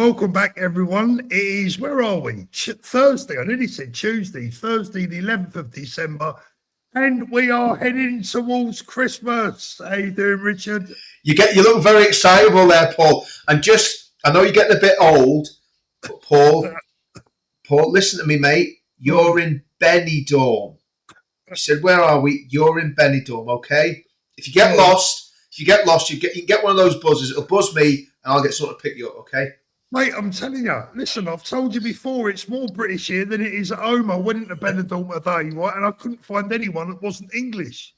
Welcome back, everyone. It is, where are we? Thursday. I nearly said Tuesday. Thursday, the 11th of December. And we are heading towards Christmas. How you doing, Richard? You look very excitable there, Paul. And I know you're getting a bit old, but Paul, listen to me, mate. You're in Benidorm. I said, where are we? You're in Benidorm, okay? If you get lost, you can get one of those buzzers. It'll buzz me, and I'll get someone to pick you up, okay? Mate, I'm telling you, listen, I've told you before, it's more British here than it is at home. I went into Benidorm today, right, and I couldn't find anyone that wasn't English.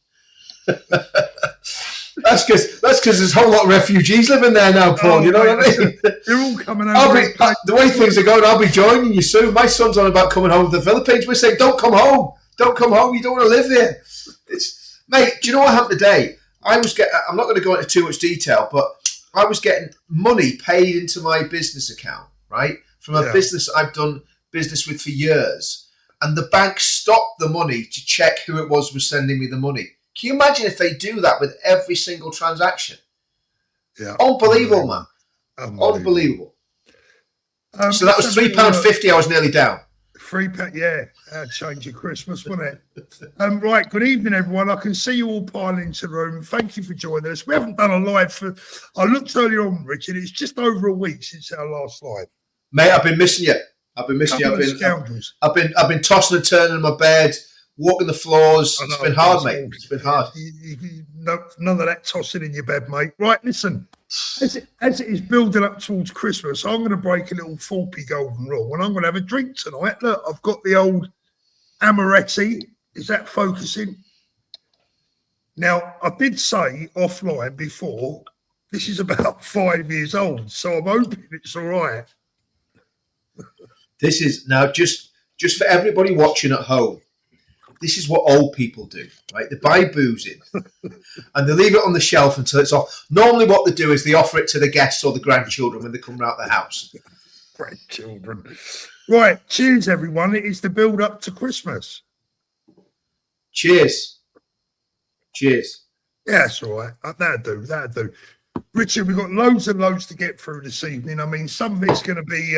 That's because there's a whole lot of refugees living there now, Paul. You know what I mean? They're all coming over. The way things are going, I'll be joining you soon. My son's on about coming home to the Philippines. We're saying, don't come home. Don't come home. You don't want to live here. Mate, do you know what happened today? I'm not going to go into too much detail, but I was getting money paid into my business account, right? From a business I've done business with for years. And the bank stopped the money to check who it was sending me the money. Can you imagine if they do that with every single transaction? Yeah. Unbelievable, man. Unbelievable. So that was £3.50 I was nearly down. £3, yeah. That'd change your Christmas, wouldn't it? Right, good evening, everyone. I can see you all piling into the room. Thank you for joining us. We haven't done a live I looked earlier on, Richard. It's just over a week since our last live. Mate, I've been missing you. I've been tossing and turning in my bed, walking the floors. It's been hard, mate. It's been hard. None of that tossing in your bed, mate. Right, listen. As it is building up towards Christmas, I'm going to break a little Thorpe golden rule, and I'm going to have a drink tonight. Look, I've got the old Amaretti. Is that focusing? Now, I did say offline before, this is about 5 years old, so I'm hoping it's all right. This is now just for everybody watching at home. This is what old people do, right? They buy booze in and they leave it on the shelf until it's off. Normally what they do is they offer it to the guests or the grandchildren when they come out the house. Grandchildren. Right, cheers, everyone. It is the build up to Christmas. Cheers. Cheers. Yeah, that's all right. That'll do. Richard, we've got loads and loads to get through this evening. I mean, some of it's going to be...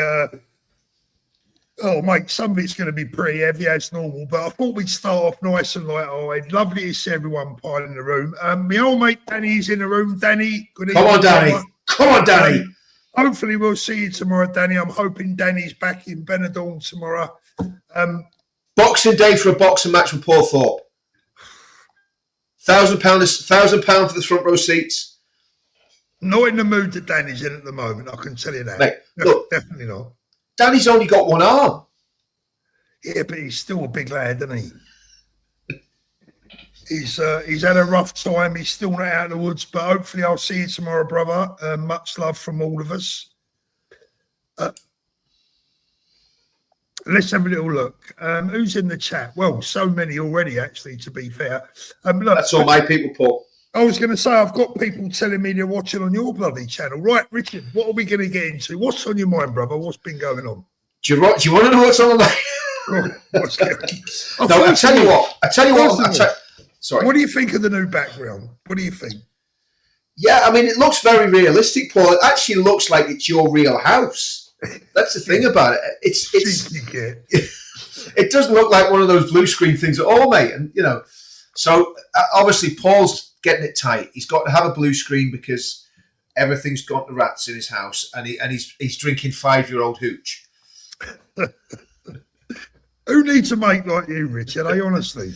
some of it's going to be pretty heavy as normal, but I thought we'd start off nice and light-hearted. Lovely to see everyone piling in the room. My old mate Danny's in the room. Danny, good evening. Come on, Danny. Hopefully we'll see you tomorrow, Danny. I'm hoping Danny's back in Benidorm tomorrow. Boxing Day for a boxing match with Paul Thorpe. £1,000 for the front row seats. Not in the mood that Danny's in at the moment, I can tell you that. Mate, look, definitely not. Danny's only got one arm. Yeah, but he's still a big lad, isn't he? He's had a rough time. He's still not out of the woods, but hopefully I'll see you tomorrow, brother. Much love from all of us. Let's have a little look. Who's in the chat? Well, so many already, actually, to be fair. Look, that's all my people, Paul. I was going to say, I've got people telling me they're watching on your bloody channel. Right, Richard, what are we going to get into? What's on your mind, brother? What's been going on? Do you want to know what's on my mind? What's going on? No, I tell you what. Sorry. What do you think of the new background? What do you think? Yeah, I mean, it looks very realistic, Paul. It actually looks like it's your real house. That's the thing about it. It doesn't look like one of those blue screen things at all, mate. And, so obviously Paul's getting it tight. He's got to have a blue screen because everything's gone to rats in his house, and he's drinking 5-year-old hooch. Who needs a mate like you, Richard? Honestly.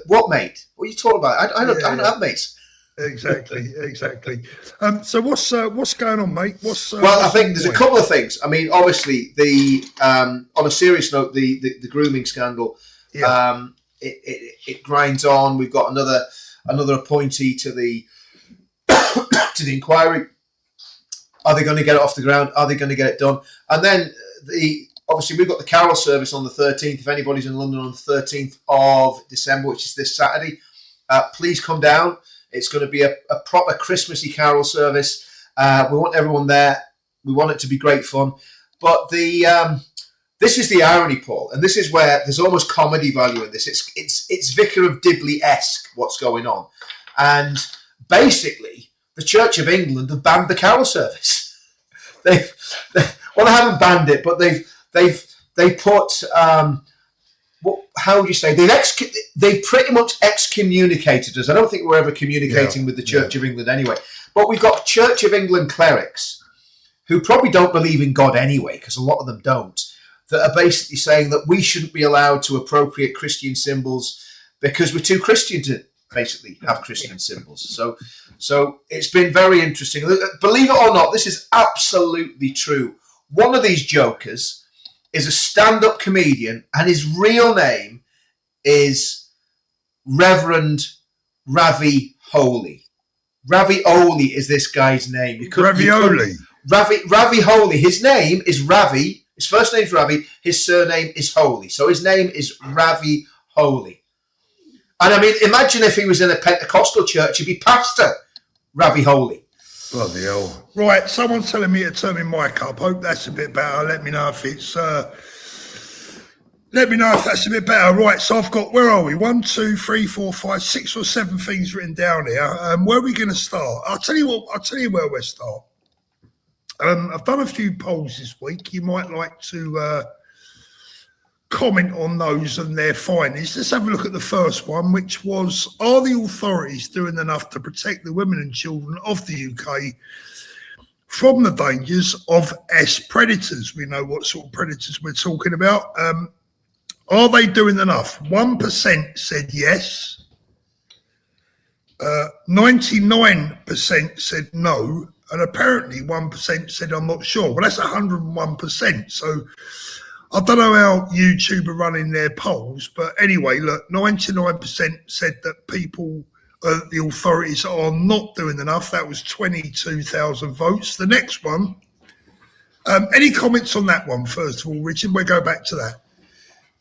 What mate? What are you talking about? I don't have mates. Exactly. So what's going on, mate? I think there's a couple of things. I mean, obviously on a serious note, the grooming scandal. Yeah. It grinds on. We've got another appointee to the to the inquiry. Are they going to get it off the ground? Are they going to get it done? And then obviously we've got the carol service on the 13th. If anybody's in London on the 13th of December, which is this Saturday, please come down. It's going to be a proper Christmassy carol service. We want everyone there. We want it to be great fun. But this is the irony, Paul, and this is where there's almost comedy value in this. It's Vicar of Dibley-esque what's going on. And basically, the Church of England have banned the carol service. well, they haven't banned it, but they've put how would you say, they've pretty much excommunicated us. I don't think we're ever communicating with the Church of England anyway, but we've got Church of England clerics who probably don't believe in God anyway, because a lot of them don't, that are basically saying that we shouldn't be allowed to appropriate Christian symbols because we're too Christian to basically have Christian symbols. So it's been very interesting. Believe it or not, this is absolutely true. One of these jokers is a stand-up comedian, and his real name is Reverend Ravi Holy. Ravi Holy is this guy's name. Ravioli. Ravi Holy. His name is Ravi. His first name's Ravi. His surname is Holy. So his name is Ravi Holy. And I mean, imagine if he was in a Pentecostal church, he'd be Pastor Ravi Holy. Bloody hell. Right, someone's telling me to turn my mic up. Hope that's a bit better. Let me know if that's a bit better. Right, so I've got, where are we? 1, 2, 3, 4, 5, 6 or 7 things written down here. Where are we going to start? I'll tell you where we'll start. I've done a few polls this week. You might like to comment on those and their findings. Let's have a look at the first one, which was, are the authorities doing enough to protect the women and children of the UK from the dangers of predators? We know what sort of predators we're talking about. Are they doing enough? 1% said yes. 99% said no. And apparently 1% said I'm not sure. Well, that's 101%. So I don't know how YouTube are running their polls, but anyway, look, 99% said that the authorities are not doing enough. That was 22,000 votes. The next one, any comments on that one, first of all, Richard? We'll go back to that.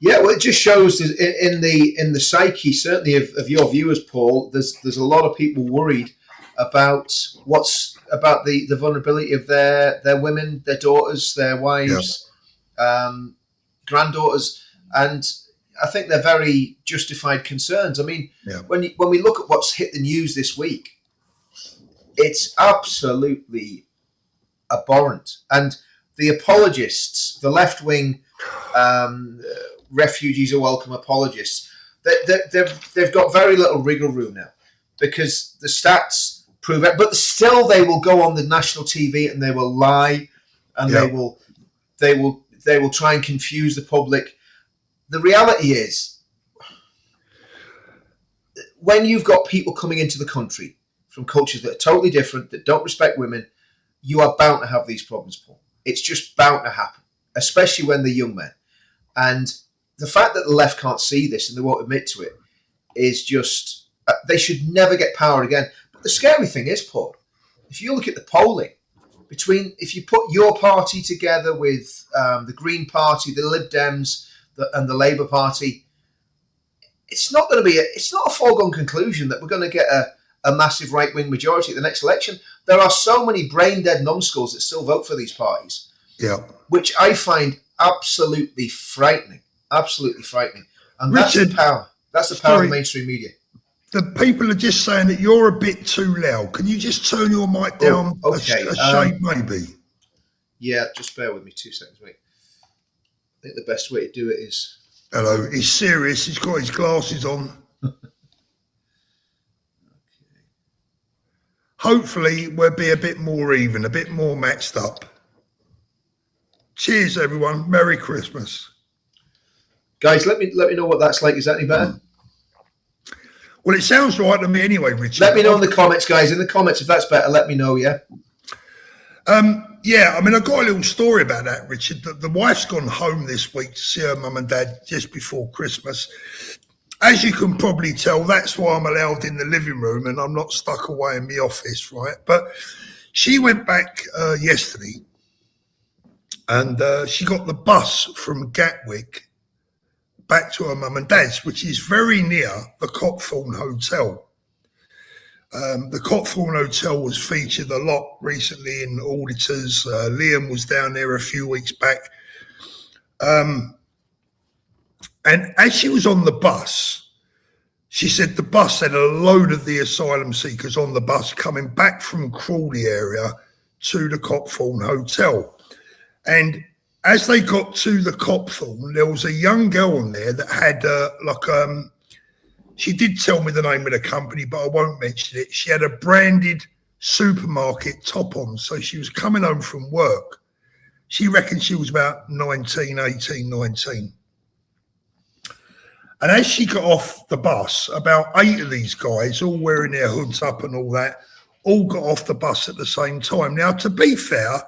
Yeah, well, it just shows in the psyche, certainly of your viewers, Paul, there's a lot of people worried about the vulnerability of their women, their daughters, their wives, granddaughters, and I think they're very justified concerns. I mean, when we look at what's hit the news this week, it's absolutely abhorrent. And the apologists, the left-wing refugees are welcome apologists, they've got very little wriggle room now, because the stats prove it. But still, they will go on the national TV and they will lie, and they will try and confuse the public. The reality is, when you've got people coming into the country from cultures that are totally different, that don't respect women, you are bound to have these problems, Paul. It's just bound to happen, especially when they're young men. And the fact that the left can't see this and they won't admit to it is just, they should never get power again. But the scary thing is, Paul, if you look at the polling, if you put your party together with the Green Party, the Lib Dems, and the Labour Party, it's not a foregone conclusion that we're going to get a massive right-wing majority at the next election. There are so many brain-dead numbskulls that still vote for these parties, which I find absolutely frightening. Absolutely frightening. And Richard, that's the power. That's the power of mainstream media. The people are just saying that you're a bit too loud. Can you just turn your mic down a shade, maybe? Yeah, just bear with me 2 seconds, mate. I think the best way to do it is... Hello, he's serious. He's got his glasses on. Okay. Hopefully, we'll be a bit more even, a bit more matched up. Cheers, everyone. Merry Christmas. Guys, let me know what that's like. Is that any better? Well, it sounds right to me anyway, Richard. Let me know in the comments, guys. In the comments, if that's better, let me know, yeah? Yeah, I mean, I got a little story about that, Richard. The wife's gone home this week to see her mum and dad just before Christmas. As you can probably tell, that's why I'm allowed in the living room and I'm not stuck away in the office, right? But she went back yesterday and she got the bus from Gatwick back to her mum and dad's, which is very near the Copthorne Hotel. The Copthorne Hotel was featured a lot recently in Auditors. Liam was down there a few weeks back. And as she was on the bus, she said the bus had a load of the asylum seekers on the bus coming back from Crawley area to the Copthorne Hotel. And as they got to the Copthorne, there was a young girl on there that had she did tell me the name of the company, but I won't mention it. She had a branded supermarket top on. So she was coming home from work. She reckoned she was about 19. And as she got off the bus, about 8 of these guys, all wearing their hoods up and all that, all got off the bus at the same time. Now, to be fair,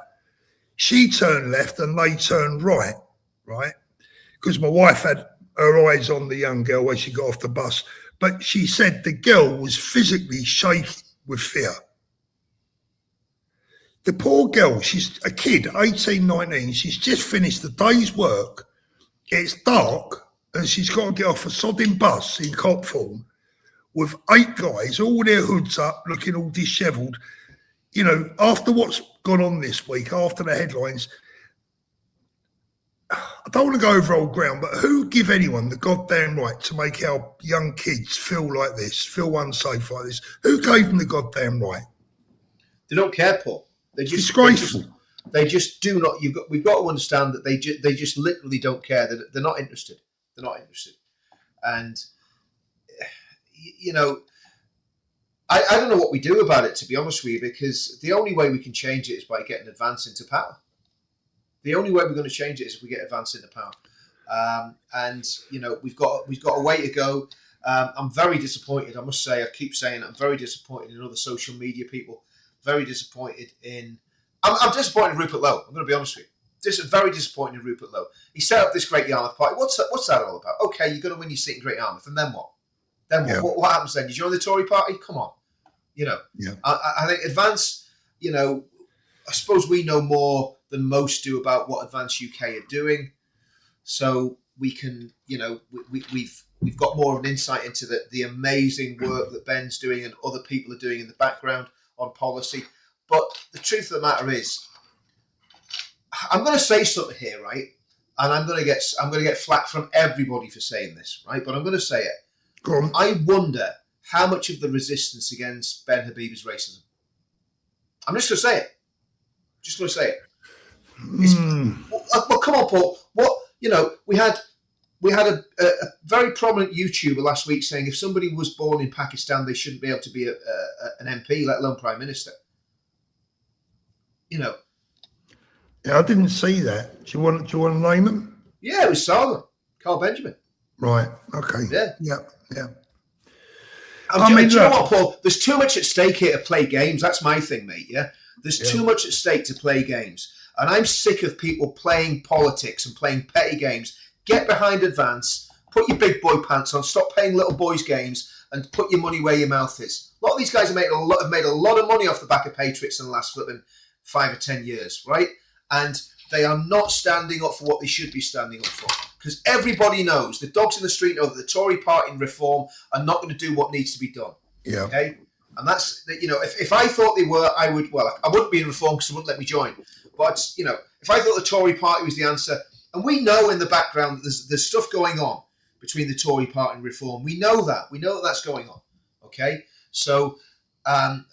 she turned left and they turned right? Because my wife had her eyes on the young girl when she got off the bus. But she said the girl was physically shaking with fear. The poor girl, she's a kid, 18, 19. She's just finished the day's work. It's dark. And she's got to get off a sodding bus in Copthorne with 8 guys, all their hoods up, looking all dishevelled. You know, after what's gone on this week, after the headlines, I don't want to go over old ground, but who give anyone the goddamn right to make our young kids feel like this, feel unsafe like this? Who gave them the goddamn right? They don't care, Paul. It's disgraceful. They just do not. We've got to understand that they just literally don't care. They're not interested. They're not interested. And, you know, I don't know what we do about it, to be honest with you, because the only way we can change it is by getting Advance into power. The only way we're going to change it is if we get Advance into power. And, you know, we've got a way to go. I'm very disappointed, I must say. I keep saying I'm very disappointed in other social media people. Very disappointed in... I'm disappointed in Rupert Lowe. I'm going to be honest with you. Very disappointed in Rupert Lowe. He set up this Great Yarmouth Party. What's that all about? Okay, you're going to win your seat in Great Yarmouth, and then what? Yeah. What happens then? You join the Tory party? Come on. You know, yeah. I think Advance, you know, I suppose we know more than most do about what Advance UK are doing. So we can, you know, we've got more of an insight into the amazing work that Ben's doing and other people are doing in the background on policy. But the truth of the matter is, I'm going to say something here, right? And I'm going to get flack from everybody for saying this, right? But I'm going to say it. Go on. I wonder how much of the resistance against Ben Habib is racism. I'm just going to say it. Just going to say it. Well, come on, Paul. What, you know, we had a very prominent YouTuber last week saying if somebody was born in Pakistan, they shouldn't be able to be an MP, let alone Prime Minister. You know. Yeah, I didn't see that. Do you want to name him? Yeah, it was Salman, Carl Benjamin. Right. Okay. Yeah. I mean, do you know what, Paul? There's too much at stake here to play games. That's my thing, mate. Yeah. There's too much at stake to play games, and I'm sick of people playing politics and playing petty games. Get behind Advance. Put your big boy pants on. Stop playing little boys games and put your money where your mouth is. A lot of these guys have made a lot of money off the back of Patriots in the last flipping 5 or 10 years, right? And they are not standing up for what they should be standing up for. Because everybody knows, the dogs in the street know that the Tory party and Reform are not going to do what needs to be done. Yeah. Okay? And that's, you know, if I thought they were, I wouldn't be in Reform because they wouldn't let me join. But, you know, if I thought the Tory party was the answer, and we know in the background that there's stuff going on between the Tory party and Reform. We know that. We know that that's going on. Okay? So, I'm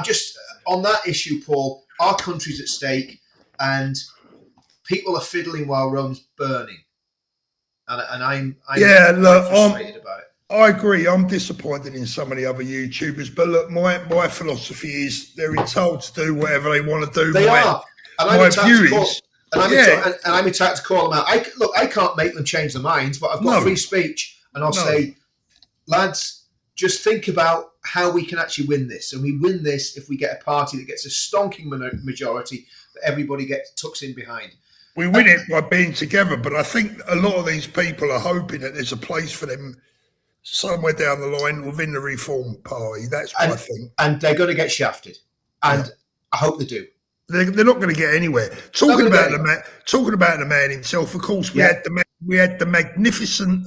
just, on that issue, Paul, our country's at stake, and people are fiddling while Rome's burning, and I'm frustrated about it. I agree. I'm disappointed in some of the other YouTubers, but look, my philosophy is they're entitled to do whatever they want to do. They are, and I'm entitled to call them out. I can't make them change their minds, but I've got free speech, and I'll say, lads, just think about how we can actually win this. And we win this if we get a party that gets a stonking majority that everybody tucks in behind. We win it by being together, but I think a lot of these people are hoping that there's a place for them somewhere down the line within the Reform Party. That's what I think. And they're going to get shafted. And I hope they do. They're not going to get anywhere. Talking about the man himself, of course, we had the magnificent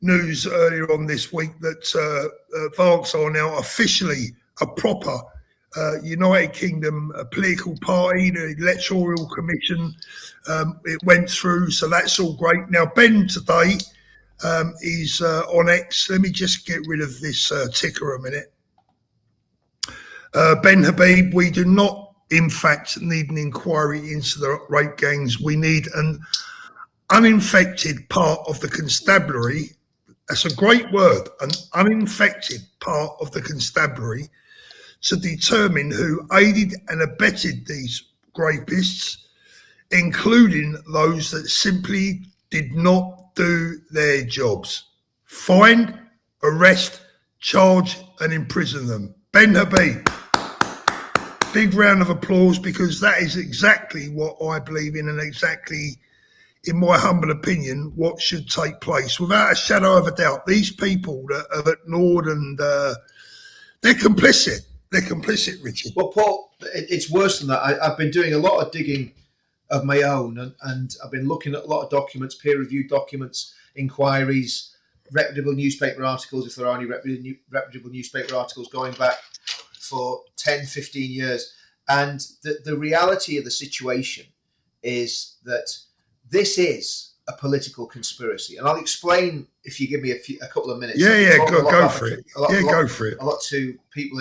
news earlier on this week that Vox are now officially a proper United Kingdom political party. The Electoral Commission, it went through, so that's all great. Now, Ben today is on X. Let me just get rid of this ticker a minute. Ben Habib, we do not, in fact, need an inquiry into the rape gangs. We need an uninfected part of the constabulary. That's a great word, an uninfected part of the constabulary, to determine who aided and abetted these rapists, including those that simply did not do their jobs. Find, arrest, charge, and imprison them. Ben Habib. Big round of applause, because that is exactly what I believe in, and exactly, in my humble opinion, what should take place. Without a shadow of a doubt, these people that have ignored and they're complicit. They're complicit, Richard. Well, Paul, it's worse than that. I've been doing a lot of digging of my own, and I've been looking at a lot of documents, peer-reviewed documents, inquiries, reputable newspaper articles, if there are any reputable newspaper articles going back for 10, 15 years. And the reality of the situation is that this is a political conspiracy. And I'll explain, if you give me a couple of minutes. Go for it. Go for it. A lot to people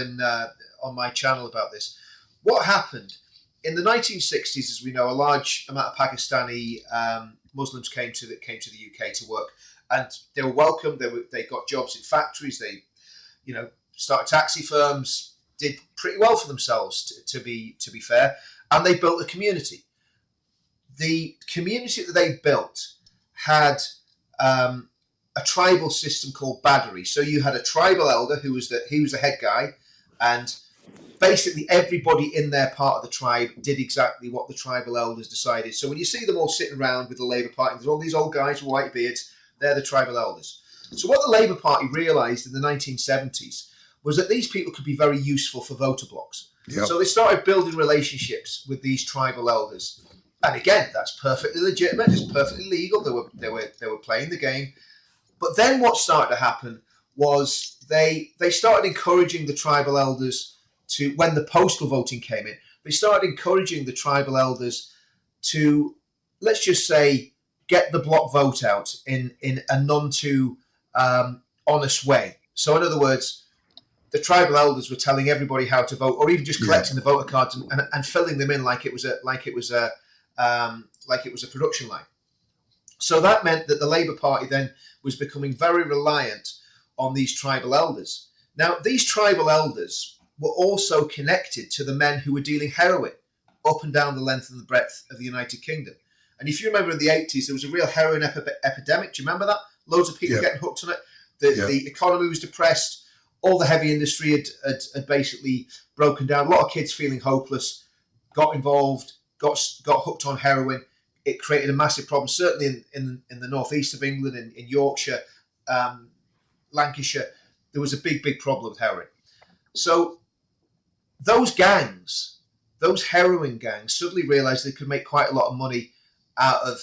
on my channel about this. What happened in the 1960s, as we know, a large amount of Pakistani Muslims came to the UK to work, and they were welcomed. They got jobs in factories. They, started taxi firms, did pretty well for themselves, to be fair, and they built a community. The community that they built had a tribal system called Badari. So you had a tribal elder he was the head guy, and basically everybody in their part of the tribe did exactly what the tribal elders decided. So when you see them all sitting around with the Labour Party, there's all these old guys with white beards, they're the tribal elders. So what the Labour Party realised in the 1970s was that these people could be very useful for voter blocks. Yep. So they started building relationships with these tribal elders. And again, that's perfectly legitimate. It's perfectly legal. They were playing the game. But then what started to happen was they started encouraging the tribal elders to, when the postal voting came in, they started encouraging the tribal elders to, let's just say, get the block vote out in a none too honest way. So in other words, the tribal elders were telling everybody how to vote, or even just collecting the voter cards and filling them in like it was a production line. So that meant that the Labour Party then was becoming very reliant on these tribal elders. Now, these tribal elders were also connected to the men who were dealing heroin up and down the length and the breadth of the United Kingdom. And if you remember in the 80s, there was a real heroin epidemic. Do you remember that? Loads of people getting hooked on it. The economy was depressed. All the heavy industry had basically broken down. A lot of kids feeling hopeless got involved, got hooked on heroin. It created a massive problem, certainly in the northeast of England, in Yorkshire, Lancashire. There was a big problem with heroin. So those gangs, those heroin gangs, suddenly realised they could make quite a lot of money out of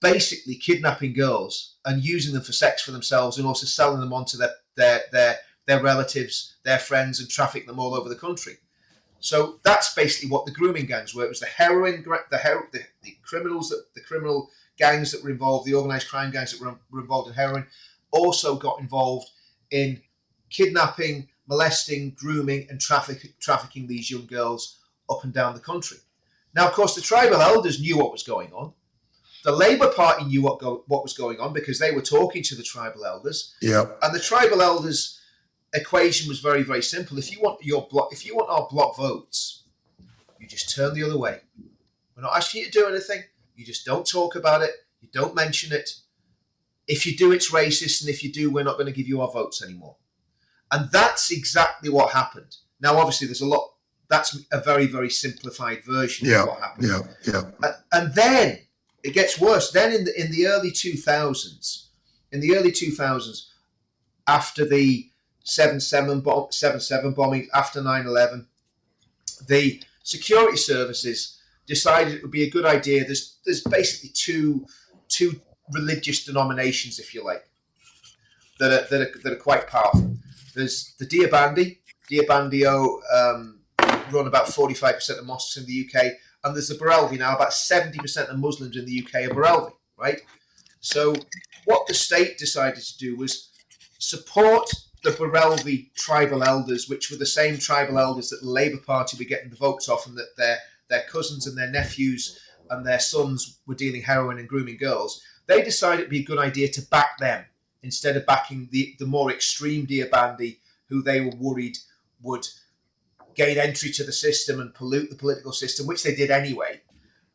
basically kidnapping girls and using them for sex for themselves, and also selling them on to their relatives, their friends, and trafficking them all over the country. So that's basically what the grooming gangs were. It was the criminal gangs that were involved, the organised crime gangs that were involved in heroin, also got involved in kidnapping, molesting, grooming, and trafficking these young girls up and down the country. Now, of course, the tribal elders knew what was going on. The Labour Party knew what was going on, because they were talking to the tribal elders. Yep. And the tribal elders' equation was very, very simple. If you want our block votes, you just turn the other way. We're not asking you to do anything. You just don't talk about it. You don't mention it. If you do, it's racist, and if you do, we're not going to give you our votes anymore. And that's exactly what happened. Now, obviously, that's a very, very simplified version of what happened. And then it gets worse. Then in the early 2000s, after the 7/7 bombing, after 9/11, the security services decided it would be a good idea. There's basically two religious denominations, if you like, that are quite powerful. There's the Diabandio run about 45% of mosques in the UK, and there's the Barelvi. Now, about 70% of Muslims in the UK are Barelvi, right? So what the state decided to do was support the Barelvi tribal elders, which were the same tribal elders that the Labour Party were getting the votes off, and that their cousins and their nephews and their sons were dealing heroin and grooming girls, they decided it'd be a good idea to back them instead of backing the more extreme Diabandi, who they were worried would gain entry to the system and pollute the political system, which they did anyway.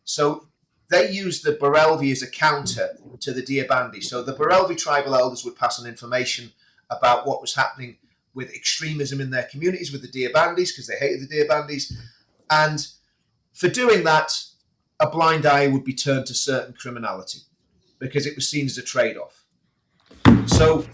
So they used the Barelvi as a counter to the Diabandi. So the Barelvi tribal elders would pass on information about what was happening with extremism in their communities with the Diabandis, because they hated the Diabandis. And for doing that, a blind eye would be turned to certain criminality because it was seen as a trade-off. So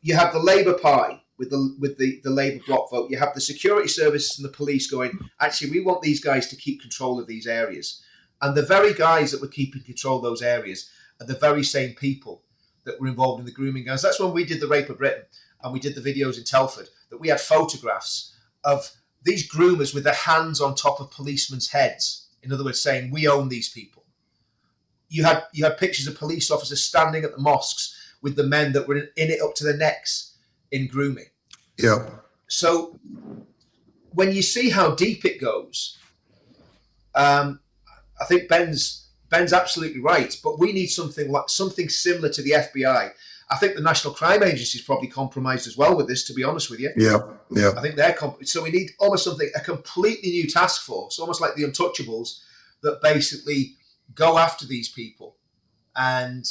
you have the Labour Party with the Labour bloc vote. You have the security services and the police going, actually, we want these guys to keep control of these areas. And the very guys that were keeping control of those areas are the very same people that were involved in the grooming gangs. That's when we did the Rape of Britain and we did the videos in Telford, that we had photographs of these groomers with their hands on top of policemen's heads. In other words, saying, we own these people. You had pictures of police officers standing at the mosques with the men that were in it up to their necks in grooming. Yeah. So when you see how deep it goes, I think Ben's absolutely right. But we need something similar to the FBI. I think the National Crime Agency is probably compromised as well with this, to be honest with you. Yeah, yeah. I think so we need almost a completely new task force, almost like the Untouchables, that basically go after these people. And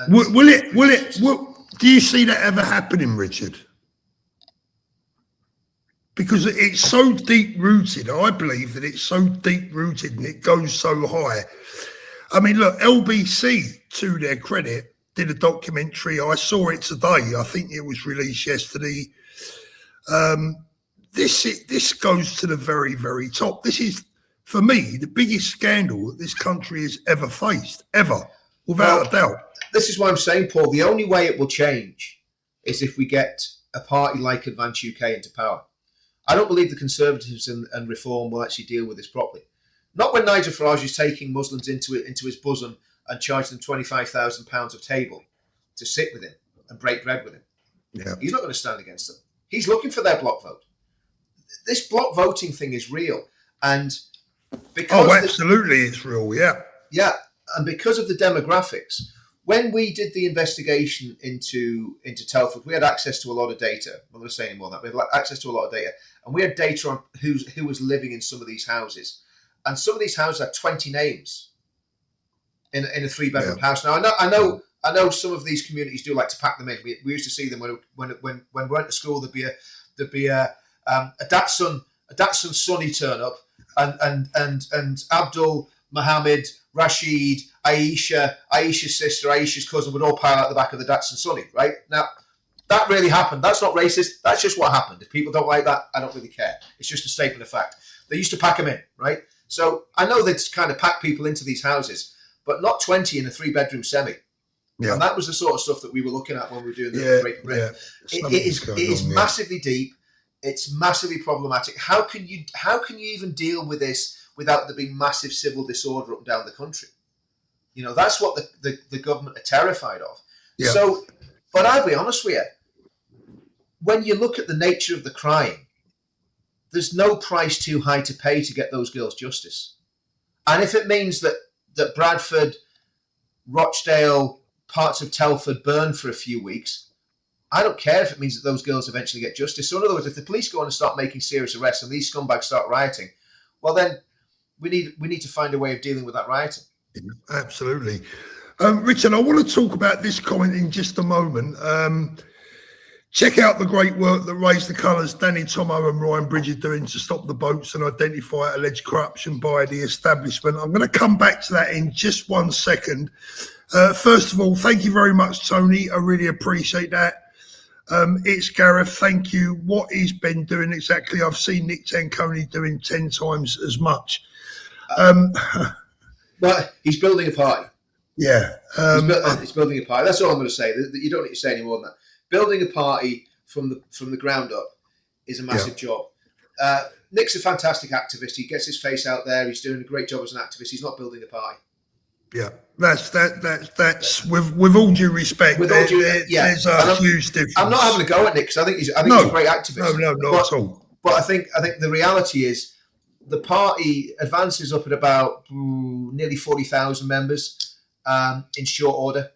do you see that ever happening, Richard? Because it's so deep rooted. I believe that it's so deep rooted and it goes so high. I mean, look, LBC, to their credit, did a documentary. I saw it today. I think it was released yesterday. This goes to the very, very top. This is, for me, the biggest scandal that this country has ever faced, ever, without a doubt. This is what I'm saying, Paul. The only way it will change is if we get a party like Advance UK into power. I don't believe the Conservatives and Reform will actually deal with this properly. Not when Nigel Farage is taking Muslims into his bosom and charging them £25,000 a table to sit with him and break bread with him. Yeah. He's not going to stand against them. He's looking for their block vote. This block voting thing is real. And because absolutely, it's real, yeah. Yeah, and because of the demographics, when we did the investigation into Telford, we had access to a lot of data. I'm not going to say any more than that. We had access to a lot of data. And we had data on who was living in some of these houses. And some of these houses had 20 names in a 3-bedroom house. Now, I know some of these communities do like to pack them in. We used to see them when we went to school. There'd be a Datsun Sonny turn up, and Abdul, Mohammed, Rashid, Aisha's sister, Aisha's cousin would all pile out the back of the Datsun Sonny, right? Now, that really happened. That's not racist. That's just what happened. If people don't like that, I don't really care. It's just a statement of fact. They used to pack them in, right? So I know they'd kind of pack people into these houses, but not 20 in a 3-bedroom semi. Yeah. And that was the sort of stuff that we were looking at when we were doing the Break and Break. It is massively deep. It's massively problematic. How can you even deal with this without there being massive civil disorder up and down the country? You know, that's what the government are terrified of. Yeah. So, but I'll be honest with you, when you look at the nature of the crime, there's no price too high to pay to get those girls justice. And if it means that Bradford, Rochdale, parts of Telford burn for a few weeks, I don't care if it means that those girls eventually get justice. So in other words, if the police go on and start making serious arrests and these scumbags start rioting, well then we need to find a way of dealing with that rioting. Absolutely. Richard, I want to talk about this comment in just a moment. Check out the great work that Raise the Colours, Danny Tomo and Ryan Bridge are doing to stop the boats and identify alleged corruption by the establishment. I'm going to come back to that in just 1 second. First of all, thank you very much, Tony. I really appreciate that. It's Gareth. Thank you. What is Ben doing exactly? I've seen Nick Tanconi doing 10 times as much. But he's building a party. Yeah. He's building a party. That's all I'm going to say. You don't need to say any more than that. Building a party from the ground up is a massive job. Nick's a fantastic activist. He gets his face out there. He's doing a great job as an activist. He's not building a party. Yeah, that's with all due respect. There's a huge difference. I'm not having a go at Nick because I think he's a great activist. No, not at all. But I think the reality is the party advances up at about nearly 40,000 members in short order,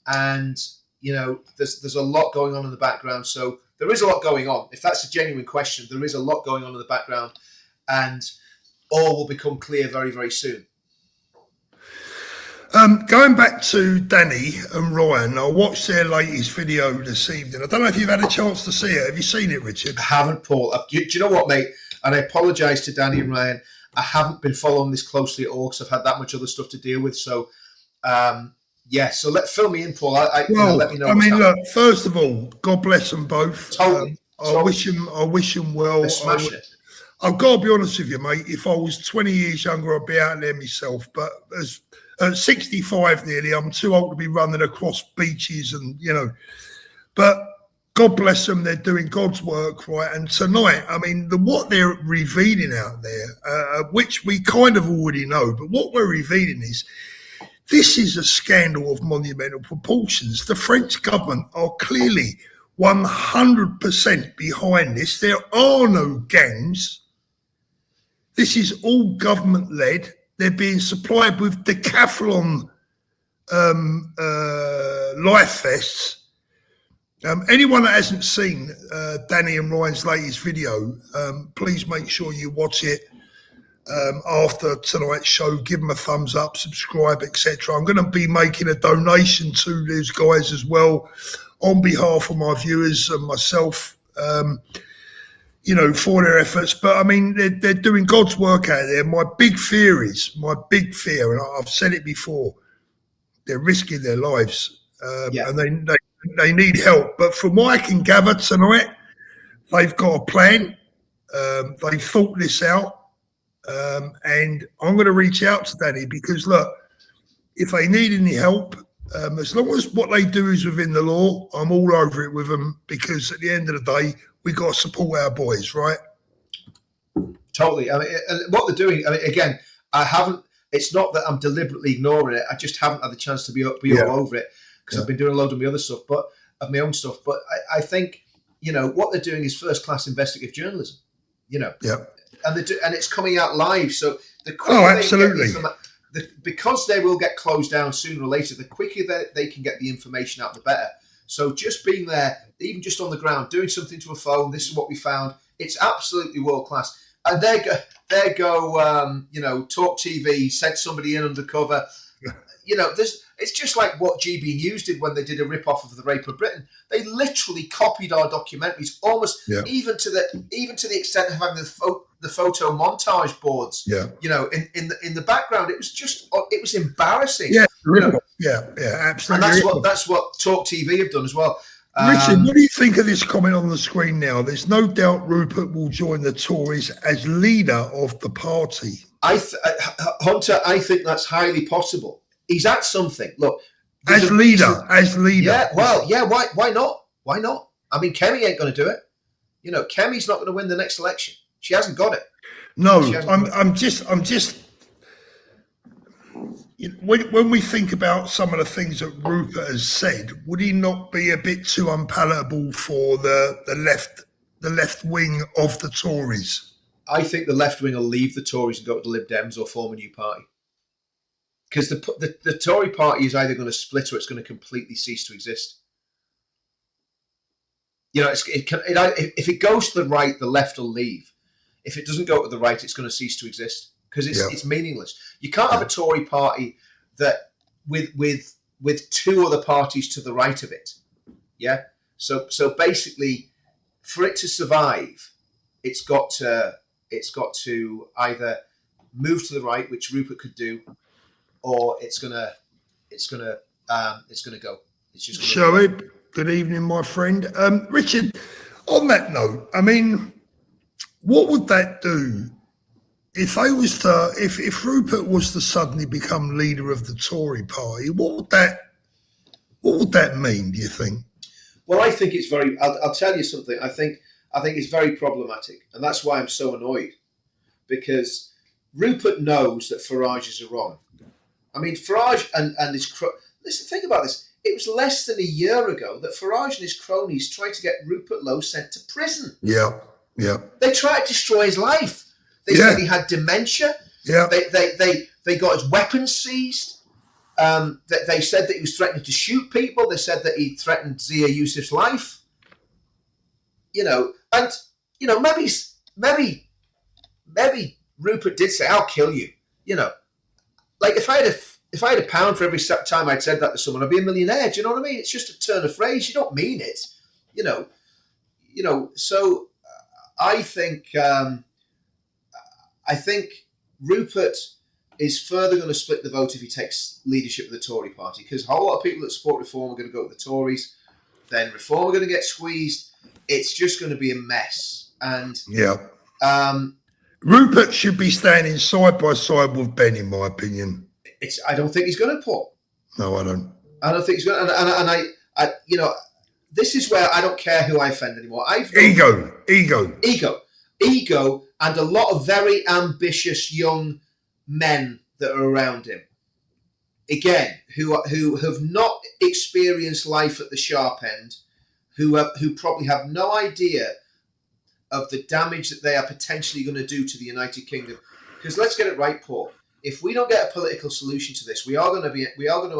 and there's a lot going on in the background. So there is a lot going on. If that's a genuine question, there is a lot going on in the background, and all will become clear very, very soon. Going back to Danny and Ryan, I watched their latest video this evening. I don't know if you've had a chance to see it. Have you seen it, Richard? I haven't, Paul. Do you know what, mate? And I apologise to Danny and Ryan. I haven't been following this closely at all because I've had that much other stuff to deal with. So, so fill me in, Paul. Let me know. Look, first of all, God bless them both. Totally. I wish them well. I've got to be honest with you, mate. If I was 20 years younger, I'd be out there myself. But at 65 nearly, I'm too old to be running across beaches and, But God bless them. They're doing God's work, right? And tonight, what they're revealing out there, which we kind of already know, but what we're revealing is this is a scandal of monumental proportions. The French government are clearly 100% behind this. There are no gangs. This is all government-led. They're being supplied with decathlon life vests. Anyone that hasn't seen Danny and Ryan's latest video, please make sure you watch it after tonight's show. Give them a thumbs up, subscribe, etc. I'm going to be making a donation to these guys as well on behalf of my viewers and myself. For their efforts. But they're doing God's work out there. My big fear, and I've said it before, they're risking their lives, and they need help. But from what I can gather tonight, they've got a plan. They've thought this out, and I'm going to reach out to Danny because look, if they need any help, as long as what they do is within the law, I'm all over it with them because at the end of the day, we got to support our boys, right? Totally. And what they're doing, again, I haven't. It's not that I'm deliberately ignoring it. I just haven't had the chance to be all over it because I've been doing a load of my other stuff, of my own stuff. But I think what they're doing is first class investigative journalism. And it's coming out live. So the quicker absolutely. Because they will get closed down sooner or later, the quicker they can get the information out, the better. So just being there, even just on the ground, doing something to a phone, this is what we found. It's absolutely world class. And there go, Talk TV, sent somebody in undercover. It's just like what GB News did when they did a rip-off of the Rape of Britain. They literally copied our documentaries, almost even to the extent of having the photo montage boards. In the background, it was embarrassing. Absolutely. And that's what Talk TV have done as well. Richard, what do you think of this comment on the screen now? There's no doubt Rupert will join the Tories as leader of the party. Hunter, I think that's highly possible. He's at something. Look, as leader. Yeah, well, yeah. Why not? Kemi ain't going to do it. Kemi's not going to win the next election. She hasn't got it. No, I'm just. When we think about some of the things that Rupert has said, would he not be a bit too unpalatable for the left wing of the Tories? I think the left wing will leave the Tories and go to the Lib Dems or form a new party. Because the Tory party is either going to split or it's going to completely cease to exist. If it goes to the right, the left will leave. If it doesn't go to the right, it's going to cease to exist because it's meaningless. You can't have a Tory party that with two other parties to the right of it. Yeah. So basically, for it to survive, it's got to either move to the right, which Rupert could do, or it's gonna go. It's just. Shall we? Good evening, my friend. Richard, on that note, what would that do if Rupert was to suddenly become leader of the Tory party? What would that mean, do you think? Well, I think it's very. I'll tell you something. I think it's very problematic, and that's why I'm so annoyed, because Rupert knows that Farage's are wrong. I mean, Farage and his listen, think about this. It was less than a year ago that Farage and his cronies tried to get Rupert Lowe sent to prison. Yeah. They tried to destroy his life. They said he had dementia. Yeah. They got his weapons seized. They said that he was threatening to shoot people. They said that he threatened Zia Yusuf's life. And maybe Rupert did say, "I'll kill you." Like if I had a pound for every time I'd said that to someone, I'd be a millionaire. Do you know what I mean? It's just a turn of phrase. You don't mean it. So I think Rupert is further going to split the vote if he takes leadership of the Tory party, because a whole lot of people that support reform are going to go to the Tories. Then reform are going to get squeezed. It's just going to be a mess. And Rupert should be standing side by side with Ben, in my opinion. I don't think he's going to, Paul. No, I don't. I don't think he's going to. And I this is where I don't care who I offend anymore. Ego, and a lot of very ambitious young men that are around him. Again, who have not experienced life at the sharp end, who probably have no idea of the damage that they are potentially going to do to the United Kingdom. Because let's get it right, Paul. If we don't get a political solution to this, we are going to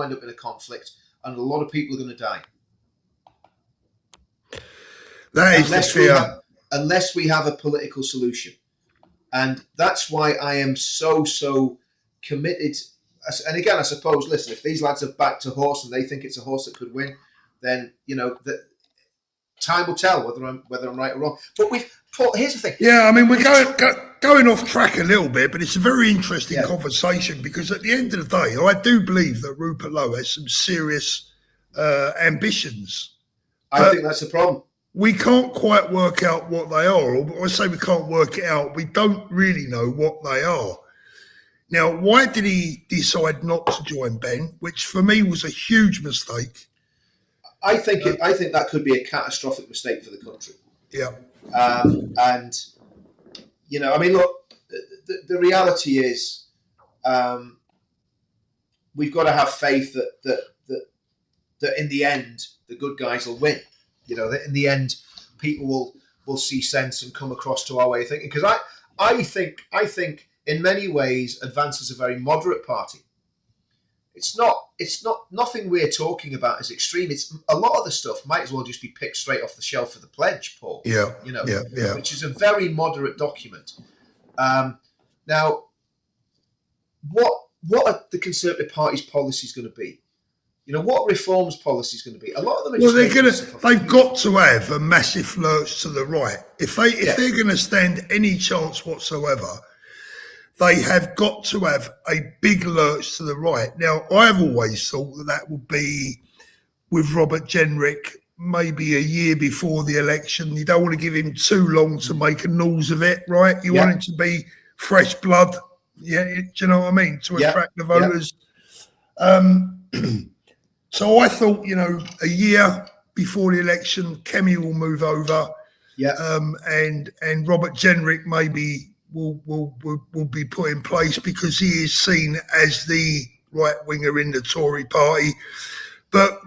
end up in a conflict, and a lot of people are going to die. That is the fear. Unless we have a political solution. And that's why I am so committed. And again, I suppose, listen, if these lads have backed a horse and they think it's a horse that could win, then time will tell whether I'm right or wrong. But Paul, here's the thing. Yeah, I mean, we're going off track a little bit, but it's a very interesting conversation, because at the end of the day, I do believe that Rupert Lowe has some serious ambitions. I think that's the problem. We can't quite work out what they are. Or when I say we can't work it out, we don't really know what they are. Now, why did he decide not to join Ben, which for me was a huge mistake? I think that could be a catastrophic mistake for the country. Yeah. And I mean, look, the reality is, we've got to have faith that in the end the good guys will win. That in the end people will see sense and come across to our way of thinking. Because I think in many ways Advance is a very moderate party. It's not nothing we're talking about is extreme. It's a lot of the stuff might as well just be picked straight off the shelf of the pledge, Paul. Yeah. Which is a very moderate document. Now, what are the Conservative Party's policies going to be? What reforms policy is going to be? A lot of them are they've got to have a massive lurch to the right. If they're going to stand any chance whatsoever, they have got to have a big lurch to the right. Now, I've always thought that would be with Robert Jenrick maybe a year before the election. You don't want to give him too long to make a noise of it, right? You want it to be fresh blood, do you know what I mean? To attract the voters. So I thought, a year before the election, Kemi will move over. Yeah. And Robert Jenrick maybe will be put in place, because he is seen as the right winger in the Tory party. But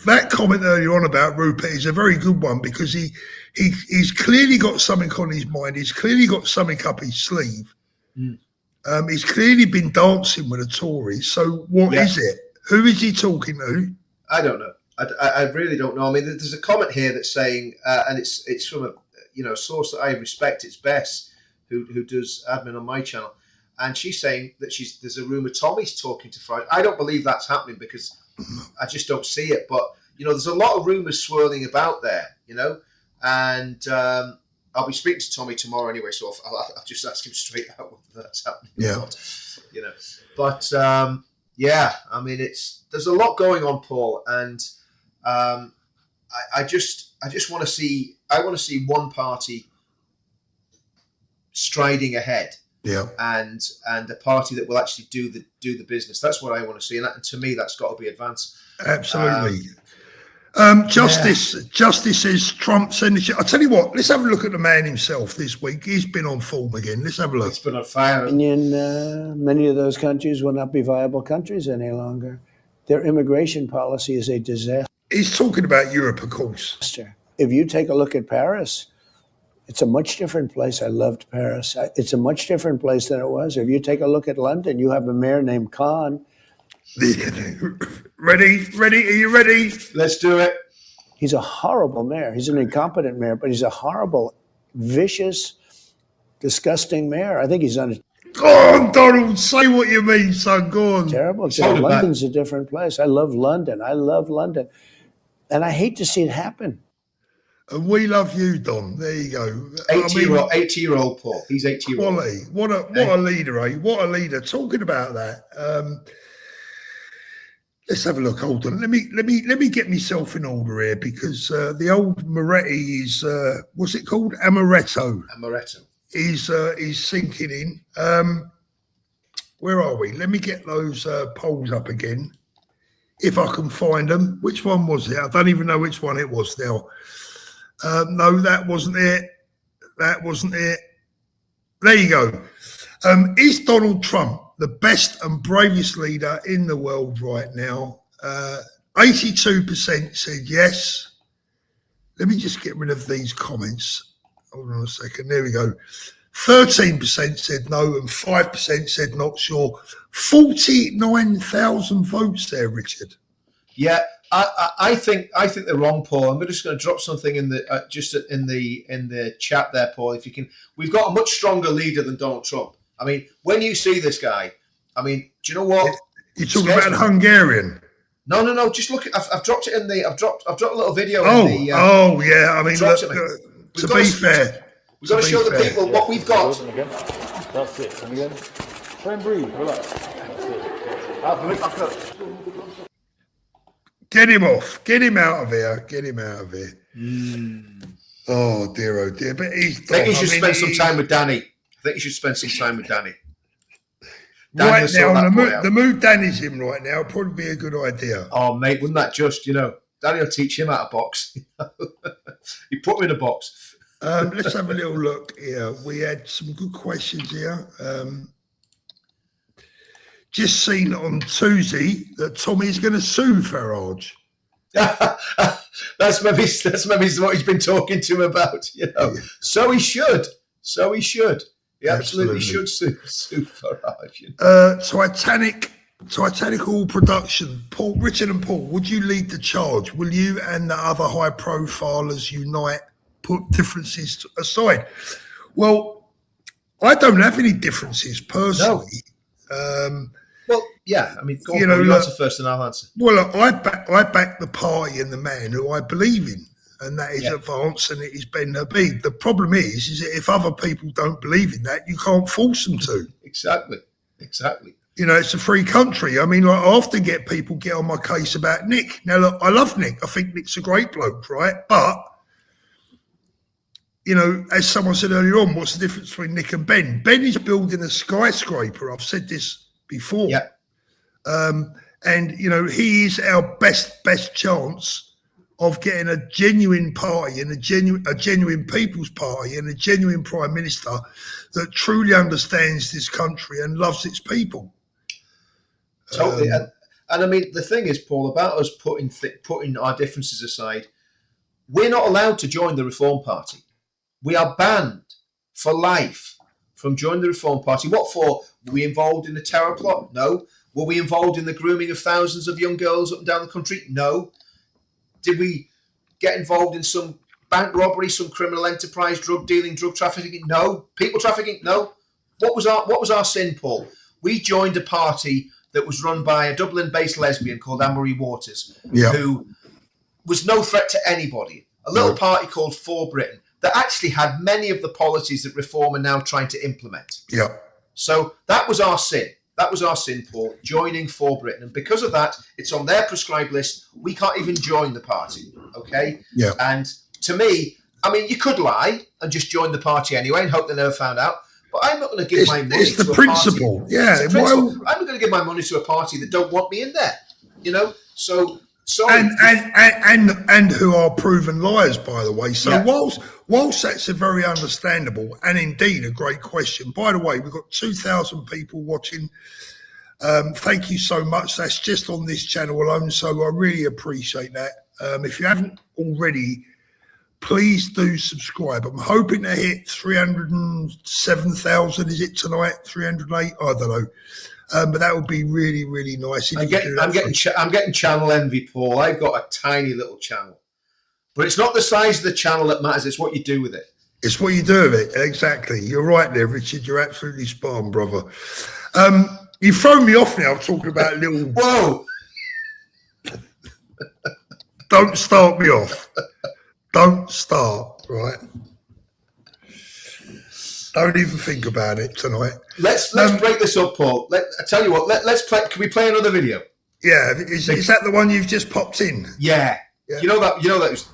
that comment earlier on about Rupert is a very good one, because he's clearly got something on his mind. He's clearly got something up his sleeve. He's clearly been dancing with the Tories. So what is it? Who is he talking to? I don't know. I really don't know. I mean, there's a comment here that's saying, and it's from a source that I respect. It's Bess, who does admin on my channel, and she's saying that there's a rumor Tommy's talking to Friday. I don't believe that's happening, because I just don't see it. But there's a lot of rumors swirling about there. And I'll be speaking to Tommy tomorrow anyway, so I'll just ask him straight out whether that's happening or not. But. I mean, there's a lot going on, Paul, and I just want to see one party striding ahead, and a party that will actually do the business. That's what I want to see, and to me, that's got to be Advance. Absolutely. Justice says Trump send the. I'll tell you what. Let's have a look at the man himself this week. He's been on form again. Let's have a look. It's been on fire. Many of those countries will not be viable countries any longer. Their immigration policy is a disaster. He's talking about Europe, of course. If you take a look at Paris, it's a much different place. I loved Paris. It's a much different place than it was. If you take a look at London, you have a mayor named Khan. Ready? Are you ready? Let's do it. He's a horrible mayor. He's an incompetent mayor, but he's a horrible, vicious, disgusting mayor. I think he's on a Go on, Donald. Say what you mean, son. Go on. terrible job. London's a different place. I love London. And I hate to see it happen. And we love you, Don. There you go. 80-year-old Paul. He's 80-year-old. Quality. What a leader, eh? What a leader. Talking about that. Let's have a look. Hold on. Let me get myself in order here, because the old Moretti is what's it called? Amaretto. Is sinking in. Where are we? Let me get those polls up again, if I can find them. Which one was it? I don't even know which one it was now. No, that wasn't it. There you go. Is Donald Trump the best and bravest leader in the world right now? 82% said yes. Let me just get rid of these comments. Hold on a second. There we go. 13% said no and 5% said not sure. 49,000 votes there, Richard. Yeah, I think they're wrong, Paul. I'm just going to drop something in the in the chat there, Paul. If you can, we've got a much stronger leader than Donald Trump. I mean, when you see this guy, I mean, do you know what? You're talking about Hungarian. No. Just look. I've dropped it in the. I've dropped a little video. Oh, in the, yeah. I mean, look, to be fair, we've got to show the people what we've got. That's it. And again, try and breathe. Relax. That's it. Get him off. Get him out of here. Oh dear. But he's. I think you should spend some time with Danny. Right now, the mood Danny's in right now would probably be a good idea. Oh, mate, wouldn't that just, Danny will teach him how to box. You put him in a box. Let's have a little look here. We had some good questions here. Just seen on Tuesday that Tommy's going to sue Farage. That's maybe what he's been talking to him about, Yeah. So he should. He absolutely should sue Farage. Titanic All Production. Paul, Richard and Paul, would you lead the charge? Will you and the other high profilers unite, put differences aside? Well, I don't have any differences personally. No. Well, yeah. I mean, go on, you answer first and I'll answer. Well, look, I back the party and the man who I believe in, and that is Advance, and it is Ben Habib. The problem is that if other people don't believe in that, you can't force them to. Exactly. It's a free country. I mean, I often get people get on my case about Nick. Now, look, I love Nick. I think Nick's a great bloke, right? But, as someone said earlier on, what's the difference between Nick and Ben? Ben is building a skyscraper. I've said this before. Yeah. And he is our best chance of getting a genuine party and a genuine people's party and a genuine prime minister that truly understands this country and loves its people. Totally. And I mean, the thing is, Paul, about us putting our differences aside, we're not allowed to join the Reform Party. We are banned for life from joining the Reform Party. What for? Were we involved in a terror plot? No. Were we involved in the grooming of thousands of young girls up and down the country? No. Did we get involved in some bank robbery, some criminal enterprise, drug dealing, drug trafficking? No. People trafficking? No. What was our sin, Paul? We joined a party that was run by a Dublin-based lesbian called Anne-Marie Waters, who was no threat to anybody. A little party called For Britain that actually had many of the policies that Reform are now trying to implement. Yeah. So that was our sin. That was our sin, Paul, joining For Britain. And because of that, it's on their prescribed list. We can't even join the party, okay? Yeah. And to me, I mean, you could lie and just join the party anyway and hope they never found out. But I'm not going to give my money to a party. It's the principle. Yeah. I'm not going to give my money to a party that don't want me in there, So Sorry. And who are proven liars, by the way. So Yeah. whilst that's a very understandable and indeed a great question. By the way, we've got 2,000 people watching. Thank you so much. That's just on this channel alone. So I really appreciate that. If you haven't already, please do subscribe. I'm hoping to hit 307,000. Is it tonight? 308? I don't know. But that would be really, really nice. I'm getting channel envy, Paul. I've got a tiny little channel, but it's not the size of the channel that matters. It's what you do with it. It's what you do with it. Exactly. You're right there, Richard. You're absolutely spot on, brother. You've thrown me off now talking about little. Whoa! Don't start me off. Don't start, right? Don't even think about it tonight. Let's break this up, Paul. I tell you what. Let's play. Can we play another video? Yeah. Is that the one you've just popped in? Yeah. Yeah. You know that.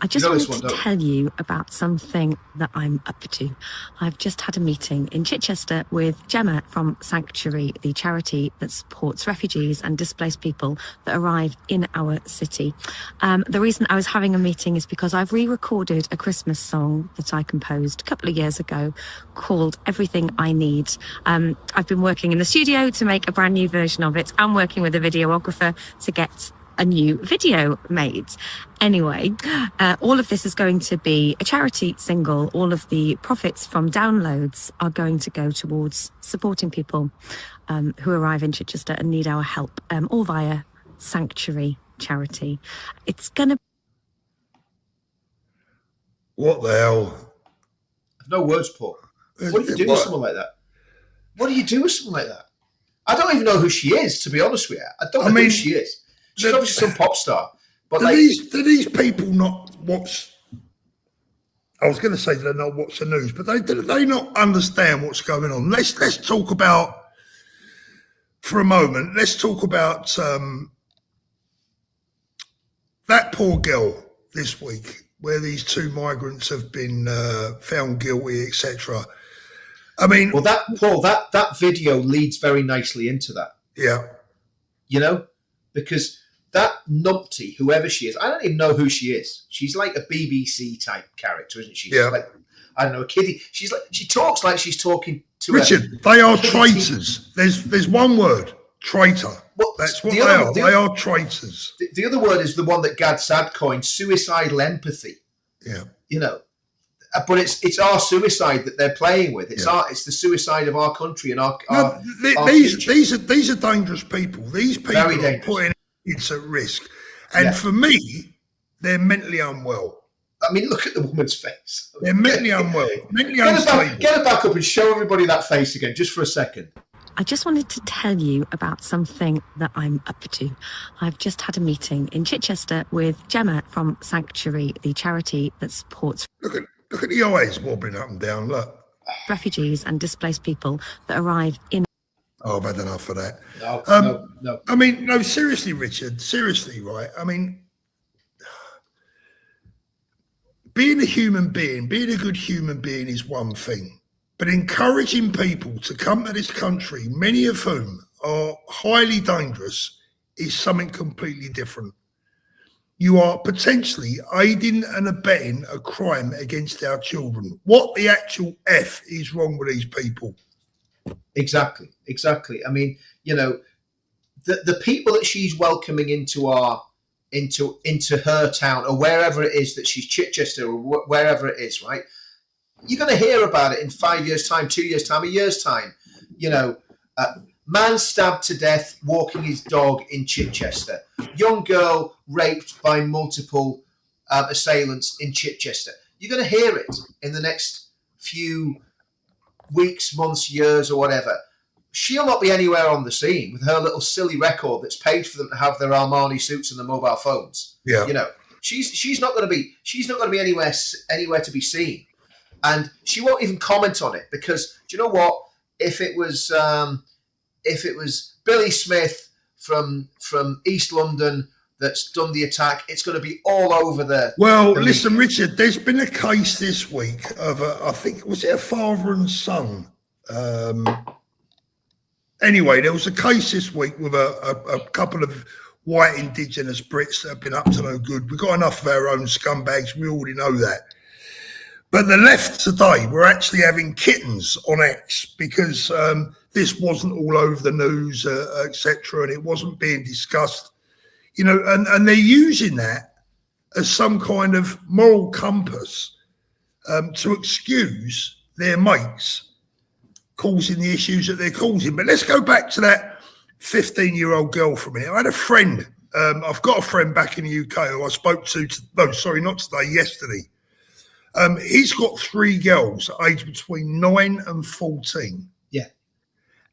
I just wanted to tell you about something that I'm up to. I've just had a meeting in Chichester with Gemma from Sanctuary, the charity that supports refugees and displaced people that arrive in our city. The reason I was having a meeting is because I've re-recorded a Christmas song that I composed a couple of years ago called Everything I Need. I've been working in the studio to make a brand new version of it. I'm working with a videographer to get a new video made. Anyway, all of this is going to be a charity single. All of the profits from downloads are going to go towards supporting people who arrive in Chichester and need our help, all via Sanctuary charity. It's gonna. What the hell? I've no words, Paul. What do you do with someone like that? What do you do with someone like that? I don't even know who she is, to be honest with you. I don't know who she is. She's obviously some pop star. But do these people not watch? I was going to say they not watch the news, but they not understand what's going on. Let's talk about for a moment. Let's talk about that poor girl this week, where these 2 migrants have been found guilty, etc. I mean, well, that video leads very nicely into that. Yeah, you know, because that numpty, whoever she is, I don't even know who she is. She's like a BBC type character, isn't she? She's like, I don't know, a kiddie. She talks like she's talking to Richard. They are traitors. There's one word, traitor. Well, that's what they are. They are traitors. The other word is the one that Gad Sad coined, suicidal empathy. Yeah. You know, but it's our suicide that they're playing with. It's it's the suicide of our country and our these are dangerous people. These people are putting it's at risk, and for me, they're mentally unwell. I mean, look at the woman's face. They're mentally unwell, mentally unstable. Get her back up and show everybody that face again, just for a second. I just wanted to tell you about something that I'm up to. I've just had a meeting in Chichester with Gemma from Sanctuary, the charity that supports. Look at the eyes wobbling up and down. Look, refugees and displaced people that arrive in. Oh, I've had enough of that. No. I mean, no, seriously, Richard, seriously, right? I mean, being a human being, being a good human being is one thing, but encouraging people to come to this country, many of whom are highly dangerous, is something completely different. You are potentially aiding and abetting a crime against our children. What the actual F is wrong with these people? Exactly. I mean, you know, the people that she's welcoming into her town or wherever it is that she's, Chichester or wherever it is, right? You're going to hear about it in 5 years' time, 2 years' time, a year's time. You know, man stabbed to death walking his dog in Chichester. Young girl raped by multiple assailants in Chichester. You're going to hear it in the next few weeks, months, years, or whatever. She'll not be anywhere on the scene with her little silly record that's paid for them to have their Armani suits and their mobile phones. Yeah, you know, she's not going to be anywhere to be seen, and she won't even comment on it because do you know what? If it was Billy Smith from East London that's done the attack, it's going to be all over the. Well, listen, Richard, there's been a case this week of I think, was it a father and son? Anyway, there was a case this week with a couple of white indigenous Brits that have been up to no good. We've got enough of our own scumbags. We already know that. But the left today were actually having kittens on X because this wasn't all over the news, etc., and it wasn't being discussed, and they're using that as some kind of moral compass to excuse their mates causing the issues that they're causing. But let's go back to that 15-year-old girl for a minute. I had a friend. I've got a friend back in the UK who I spoke to. Not today, yesterday. He's got 3 girls aged between 9 and 14. Yeah.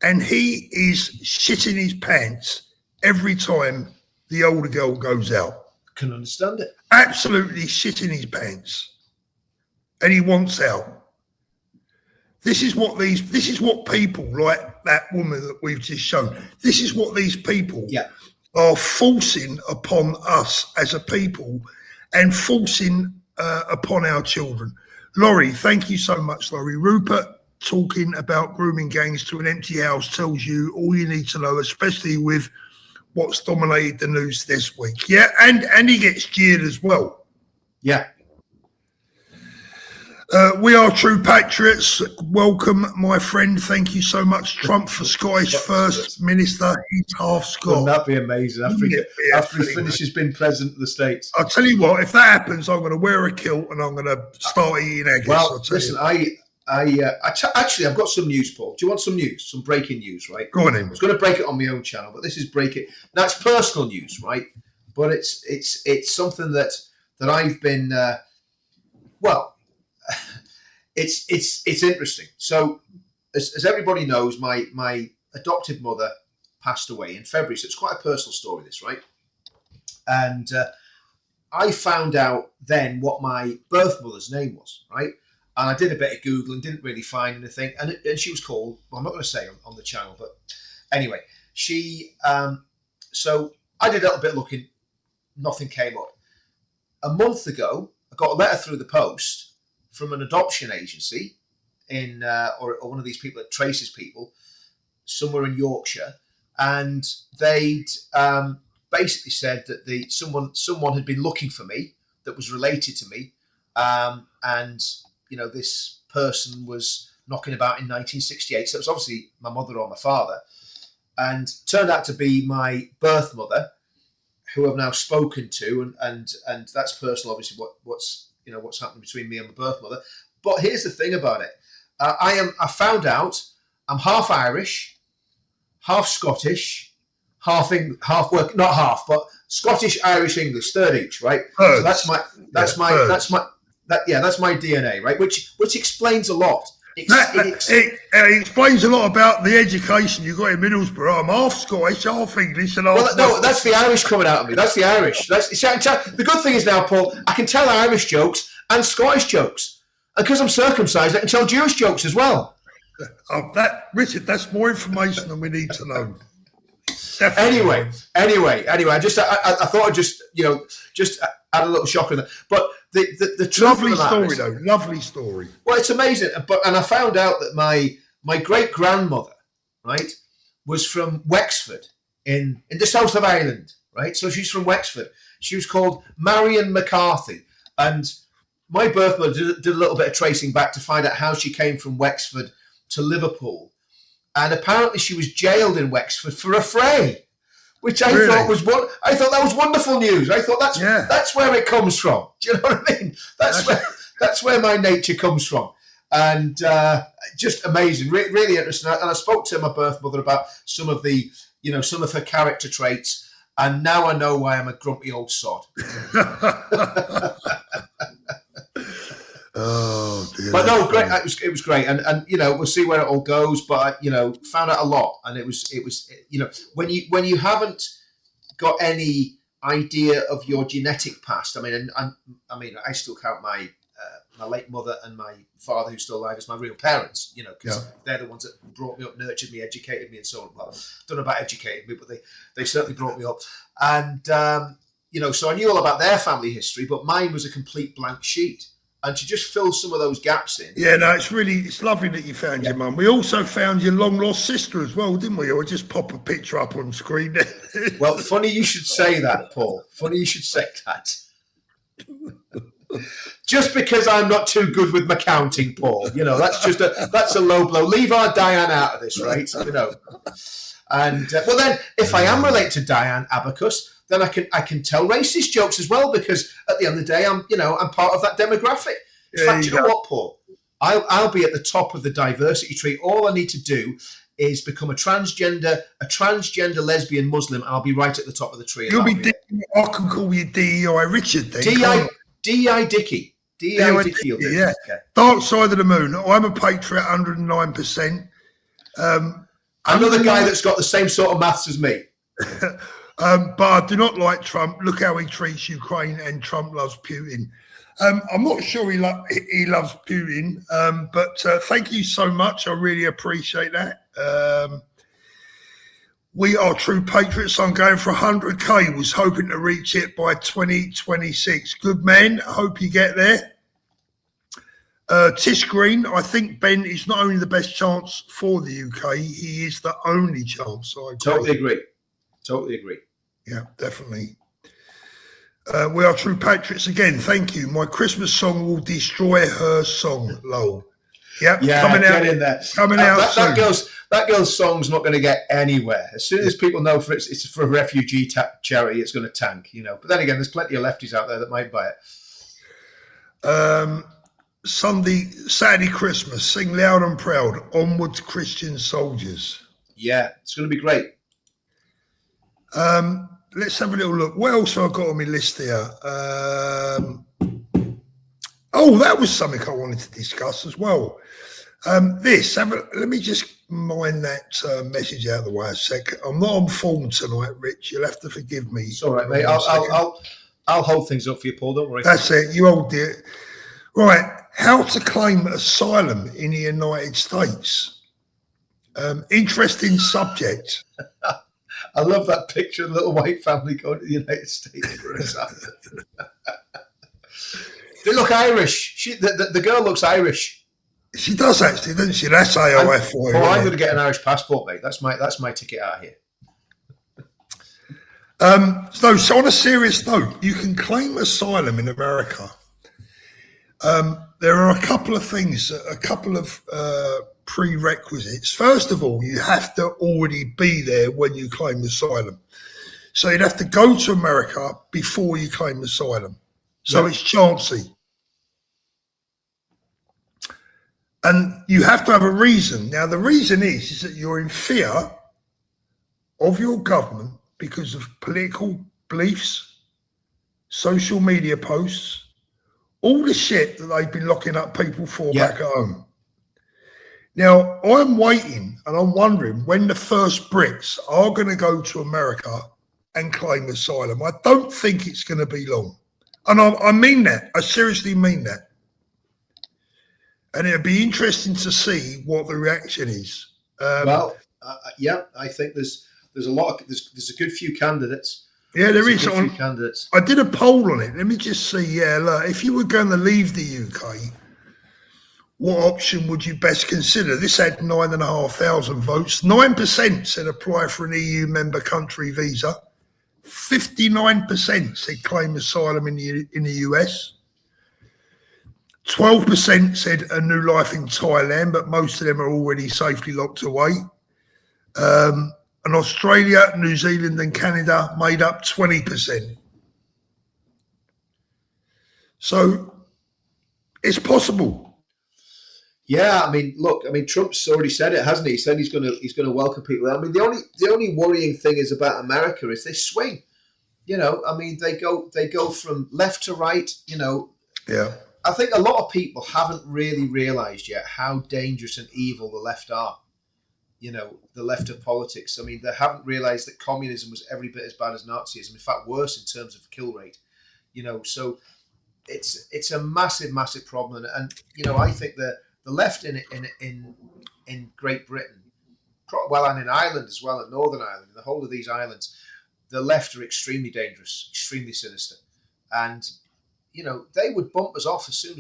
And he is shitting his pants every time the older girl goes out. Can understand it. Absolutely shitting his pants. And he wants out. This is what people like that woman that we've just shown. This is what these people are forcing upon us as a people and forcing upon our children. Laurie, thank you so much, Laurie. Rupert talking about grooming gangs to an empty house tells you all you need to know, especially with what's dominated the news this week. Yeah, and he gets jeered as well. Yeah. We are true patriots. Welcome, my friend. Thank you so much. Trump for Scottish First Minister. He's half Scot. Wouldn't that be amazing? After he finishes being president of the States. I'll tell you what, if that happens, I'm going to wear a kilt and I'm going to start eating eggs. Well, listen, actually, I've got some news, Paul. Do you want some news? Some breaking news, right? Go on in. I was going to break it on my own channel, but this is breaking. That's personal news, right? But it's something that I've been, it's interesting. So, as everybody knows, my adopted mother passed away in February, so it's quite a personal story, this, right? And I found out then what my birth mother's name was, right? And I did a bit of Googling, didn't really find anything. And she was called, well, I'm not going to say on the channel, but anyway, she, so I did a little bit looking, nothing came up. A month ago, I got a letter through the post from an adoption agency in, or one of these people that traces people somewhere in Yorkshire. And they'd basically said that someone had been looking for me that was related to me. And this person was knocking about in 1968. So it was obviously my mother or my father, and turned out to be my birth mother, who I've now spoken to, and that's personal, obviously, what's happening between me and my birth mother. But here's the thing about it. I found out I'm half Irish, half Scottish, not half, but Scottish, Irish, English, third each, right? So that's my DNA, right? Which explains a lot. It explains a lot about the education you got in Middlesbrough. I'm half Scottish, half English, and half. Well, no, that's the Irish coming out of me. That's the Irish. The good thing is now, Paul, I can tell Irish jokes and Scottish jokes, and because I'm circumcised, I can tell Jewish jokes as well. Richard, that's more information than we need to know. Anyway, I thought I'd just add a little shocker in there. But the lovely story though, lovely story. Well, it's amazing. And I found out that my great grandmother, right, was from Wexford in the south of Ireland, right. So she's from Wexford. She was called Marion McCarthy, and my birth mother did a little bit of tracing back to find out how she came from Wexford to Liverpool. And apparently she was jailed in Wexford for a fray, which I thought that was wonderful news. I thought that's where it comes from. Do you know what I mean? That's where my nature comes from, and just amazing, really interesting. And I spoke to my birth mother about some of her character traits, and now I know why I'm a grumpy old sod. Oh, dear. But no, great. It was great, and we'll see where it all goes. But found out a lot, and it was when you haven't got any idea of your genetic past. I mean, I still count my late mother and my father, who's still alive, as my real parents. Because they're the ones that brought me up, nurtured me, educated me, and so on. Well, don't know about educated me, but they certainly brought me up, and so I knew all about their family history, but mine was a complete blank sheet. and to just fill some of those gaps in. Yeah, no, it's lovely that you found your mum. We also found your long lost sister as well, didn't we? Or just pop a picture up on screen. Well, funny you should say that, Paul. Funny you should say that. Just because I'm not too good with my counting, Paul. You know, that's a low blow. Leave our Diane out of this, right? You know. And well, then if I am related to Diane Abacus, then I can tell racist jokes as well, because at the end of the day, I'm part of that demographic. In fact, you know what, Paul? I'll be at the top of the diversity tree. All I need to do is become a transgender lesbian Muslim. I'll be right at the top of the tree. You'll be. I can call you DEI Richard then. DEI Dicky. DEI Dicky. Yeah. Okay. Dark side of the moon. I'm a patriot, 109%. Another guy that's got the same sort of maths as me. But I do not like Trump. Look how he treats Ukraine, and Trump loves Putin. I'm not sure he loves Putin, but thank you so much. I really appreciate that. We are true patriots. I'm going for 100K. Was hoping to reach it by 2026. Good man. I hope you get there. Tish Green, I think Ben is not only the best chance for the UK, he is the only chance. I agree. Totally agree. Yeah, definitely. We are true patriots again. Thank you. My Christmas song will destroy her song. Lol. Yep. Yeah, coming get out in there. Coming out soon. That girl's song's not going to get anywhere. As soon as people know it's for a refugee charity, it's going to tank. You know. But then again, there's plenty of lefties out there that might buy it. Saturday Christmas. Sing loud and proud. Onwards, Christian soldiers. Yeah, it's going to be great. Let's have a little look. What else have I got on my list here? That was something I wanted to discuss as well. Let me just mine that message out of the way a sec. I'm not on form tonight, Rich. You'll have to forgive me. It's all right, mate. I'll hold things up for you, Paul. Don't worry. That's it. You hold it. Right. How to claim asylum in the United States. Interesting subject. I love that picture of the little white family going to the United States for asylum. They look Irish. The girl looks Irish. She does actually, doesn't she? That's AOF for you. I'm going to get an Irish passport, mate. That's my ticket out of here. So on a serious note, you can claim asylum in America. There are a couple of things, prerequisites. First of all, you have to already be there when you claim asylum. So you'd have to go to America before you claim asylum. So It's chancy. And you have to have a reason. Now, the reason is that you're in fear of your government because of political beliefs, social media posts, all the shit that they've been locking up people for back at home. Now, I'm waiting and I'm wondering when the first Brits are going to go to America and claim asylum. I don't think it's going to be long. And I mean that. I seriously mean that. And it'll be interesting to see what the reaction is. I think there's a good few candidates. Yeah, there is. Candidates. I did a poll on it. Let me just see. Yeah, look, if you were going to leave the UK, what option would you best consider? This had 9,500 votes. 9% said apply for an EU member country visa. 59% said claim asylum in the US. 12% said a new life in Thailand, but most of them are already safely locked away. And Australia, New Zealand and Canada made up 20%. So it's possible. Yeah, I mean, look, Trump's already said it, hasn't he? He said he's going to welcome people. I mean, the only worrying thing is about America is they swing. You know, I mean, they go from left to right. You know. Yeah. I think a lot of people haven't really realised yet how dangerous and evil the left are. You know, the left of politics. I mean, they haven't realised that communism was every bit as bad as Nazism. In fact, worse in terms of kill rate. You know, so it's a massive, massive problem. And you know, I think the left in Great Britain, and in Ireland as well, in Northern Ireland, the whole of these islands, the left are extremely dangerous, extremely sinister, and you know, they would bump us off as soon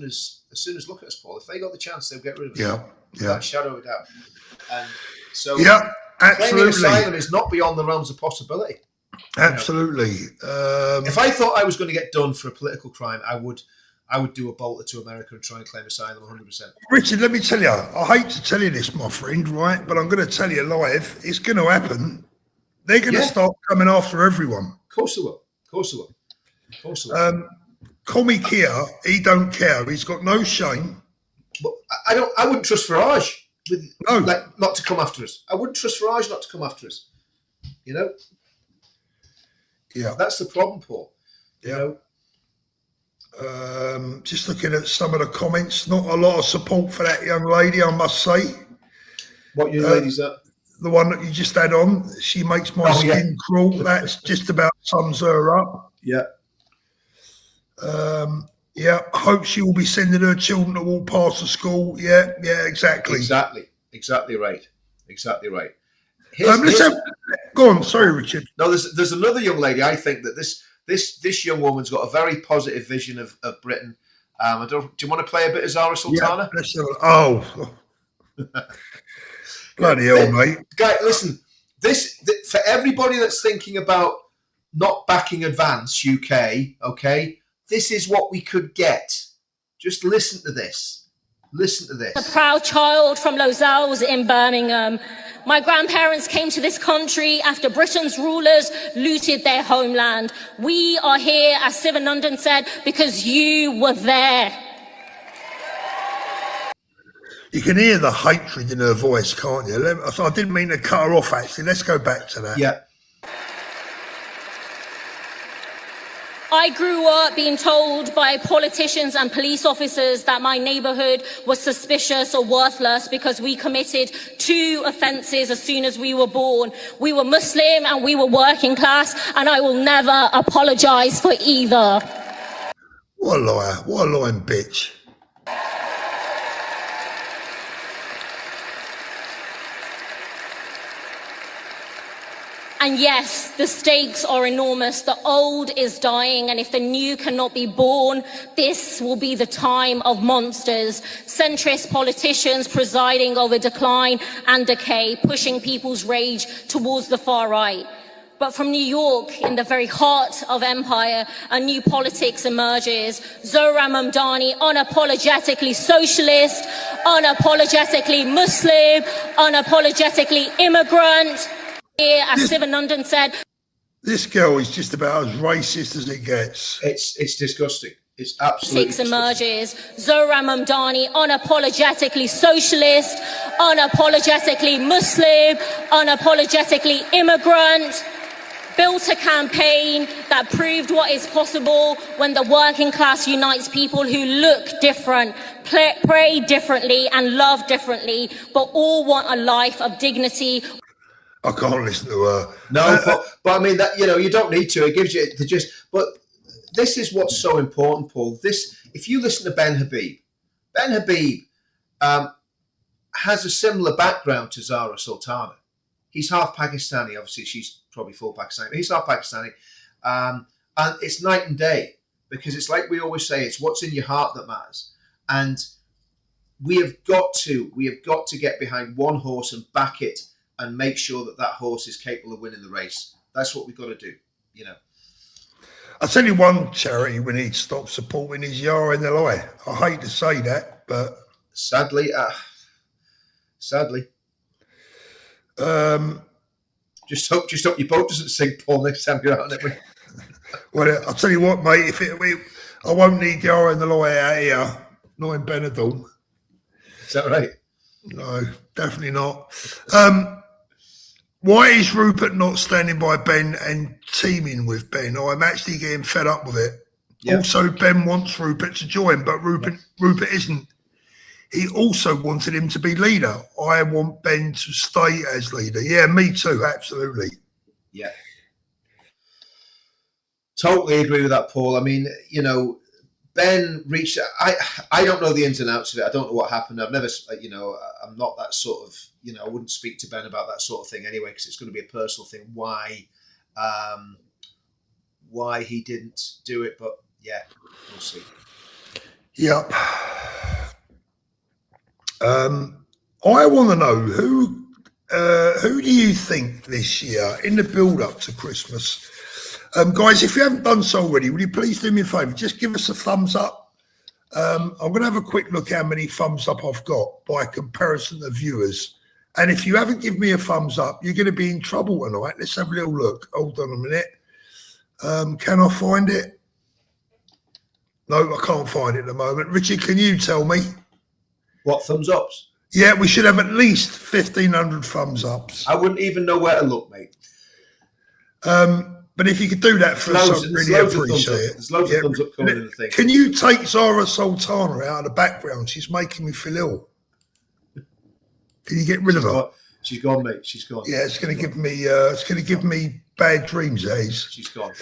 as look at us, Paul. If they got the chance, they'll get rid of us. Without a shadow of a doubt. And so, claiming asylum is not beyond the realms of possibility. Absolutely. If I thought I was going to get done for a political crime, I would do a bolt to America and try and claim asylum 100%. Richard, let me tell you, I hate to tell you this, my friend, right? But I'm going to tell you live, it's going to happen. They're going to start coming after everyone. Of course they will. Of course they will. Of course they will. Call me Kia. He don't care. He's got no shame. But I wouldn't trust Farage not to come after us. I wouldn't trust Farage not to come after us. You know? Yeah. That's the problem, Paul. You know? Just looking at some of the comments, not a lot of support for that young lady, I must say. What young lady's that? The one that you just had on. She makes my skin crawl. That's just about sums her up. Yeah. Hope she will be sending her children to walk past the school. Yeah, exactly. Exactly right. Go on, sorry, Richard. No, there's another young lady. I think that this young woman's got a very positive vision of Britain. Do you want to play a bit of Zara Sultana? Bloody hell, mate. Guy, listen, for everybody that's thinking about not backing Advance UK, okay, this is what we could get. Just listen to this. A proud child from Lozells in Birmingham. My grandparents came to this country after Britain's rulers looted their homeland. We are here, as Sivanandan said, because you were there. You can hear the hatred in her voice, can't you? I didn't mean to cut her off, actually. Let's go back to that. Yeah. I grew up being told by politicians and police officers that my neighbourhood was suspicious or worthless because we committed 2 offences as soon as we were born. We were Muslim and we were working class, and I will never apologise for either. What a liar. What a lying bitch. And yes, the stakes are enormous. The old is dying, and if the new cannot be born, this will be the time of monsters. Centrist politicians presiding over decline and decay, pushing people's rage towards the far right. But from New York, in the very heart of empire, a new politics emerges. Zohran Mamdani, unapologetically socialist, unapologetically Muslim, unapologetically immigrant. Here, as Sivanandan said, this girl is just about as racist as it gets. It's disgusting. It's absolutely disgusting. Emerges. Zohran Mamdani, unapologetically socialist, unapologetically Muslim, unapologetically immigrant, built a campaign that proved what is possible when the working class unites people who look different, pray differently and love differently, but all want a life of dignity. I can't listen to her. No, but I mean that, you know, you don't need to. It gives you the gist. But this is what's so important, Paul. If you listen to Ben Habib has a similar background to Zara Sultana. He's half Pakistani. Obviously, she's probably full Pakistani, but he's half Pakistani. And it's night and day, because it's like we always say, it's what's in your heart that matters. And we have got to get behind one horse and back it, and make sure that horse is capable of winning the race. That's what we've got to do, you know. I'll tell you one charity we need to stop supporting is Yara in the Lie. I hate to say that, but sadly. Just hope your boat doesn't sink, Paul, next time you're out on it. Well, I'll tell you what, mate. I won't need Yara in the Lie out here, not in Benidorm. Is that right? No, definitely not. Why is Rupert not standing by Ben and teaming with Ben? I'm actually getting fed up with it. Yep. Also, Ben wants Rupert to join, but Rupert isn't. He also wanted him to be leader. I want Ben to stay as leader. Yeah, me too, absolutely. Yeah. Totally agree with that, Paul. I mean, you know, Ben reached. I don't know the ins and outs of it. I don't know what happened. I've never, you know, I'm not that sort of, you know, I wouldn't speak to Ben about that sort of thing anyway, because it's going to be a personal thing. Why he didn't do it, but yeah, we'll see. Yep. I want to know who do you think this year in the build-up to Christmas, guys? If you haven't done so already, will you please do me a favour? Just give us a thumbs up. I'm going to have a quick look how many thumbs up I've got by comparison to viewers. And if you haven't given me a thumbs up, you're going to be in trouble tonight. Let's have a little look. Hold on a minute. Can I find it? No, I can't find it at the moment. Richard, can you tell me? What, thumbs ups? Yeah, we should have at least 1,500 thumbs ups. I wouldn't even know where to look, mate. But if you could do that for us, I'd really appreciate it. There's loads of thumbs up coming in the thing. Can you take Zara Sultana out of the background? She's making me feel ill. Can you get rid of her? She's gone, mate. She's gone. Yeah, it's going to give me bad dreams. That is. She's gone.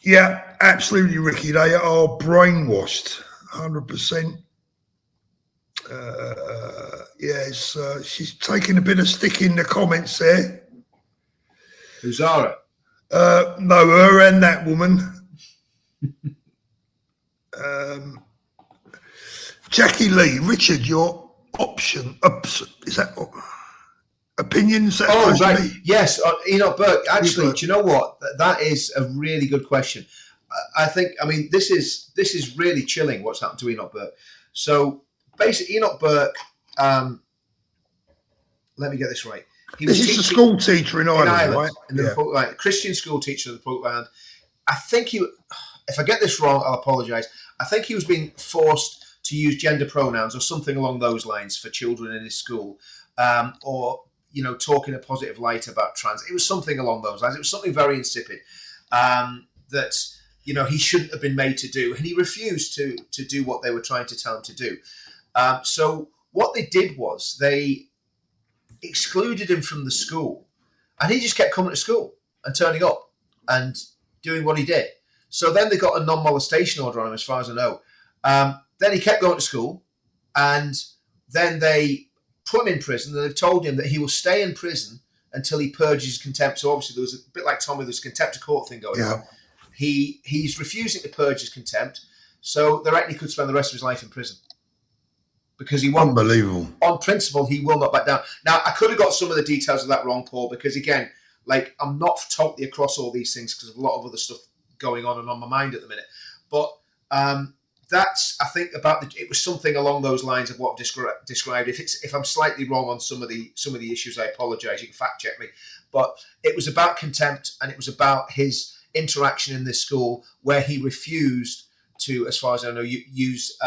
Yeah, absolutely, Ricky. They are brainwashed, 100%. Yes, she's taking a bit of stick in the comments there. Who's Zara? No, her and that woman. Jackie Lee, Richard, your is that opinions? Oh, right. Yes, Enoch Burke. Actually, do you know what? That is a really good question. I think, I mean, this is really chilling what's happened to Enoch Burke. So basically, Enoch Burke, let me get this right. This is a school teacher in Ireland, right? Right, Christian school teacher of the Pope Band. I think if I get this wrong, I'll apologise. I think he was being forced to use gender pronouns or something along those lines for children in his school, or talk in a positive light about trans. It was something along those lines. It was something very insipid that he shouldn't have been made to do, and he refused to do what they were trying to tell him to do. So what they did was they excluded him from the school, and he just kept coming to school and turning up and doing what he did. So then they got a non-molestation order on him, as far as I know. Then he kept going to school, and then they put him in prison, and they've told him that he will stay in prison until he purges contempt. So obviously there was a bit like Tommy, there's a contempt of court thing going on. He's refusing to purge his contempt, so they reckon he could spend the rest of his life in prison. Because he won't. Unbelievable. On principle, he will not back down. Now, I could have got some of the details of that wrong, Paul, because again, I'm not totally across all these things because of a lot of other stuff going on and on my mind at the minute. But that's, I think, it was something along those lines of what I've described. If I'm slightly wrong on some of the issues, I apologise. You can fact check me. But it was about contempt, and it was about his interaction in this school where he refused to, as far as I know, use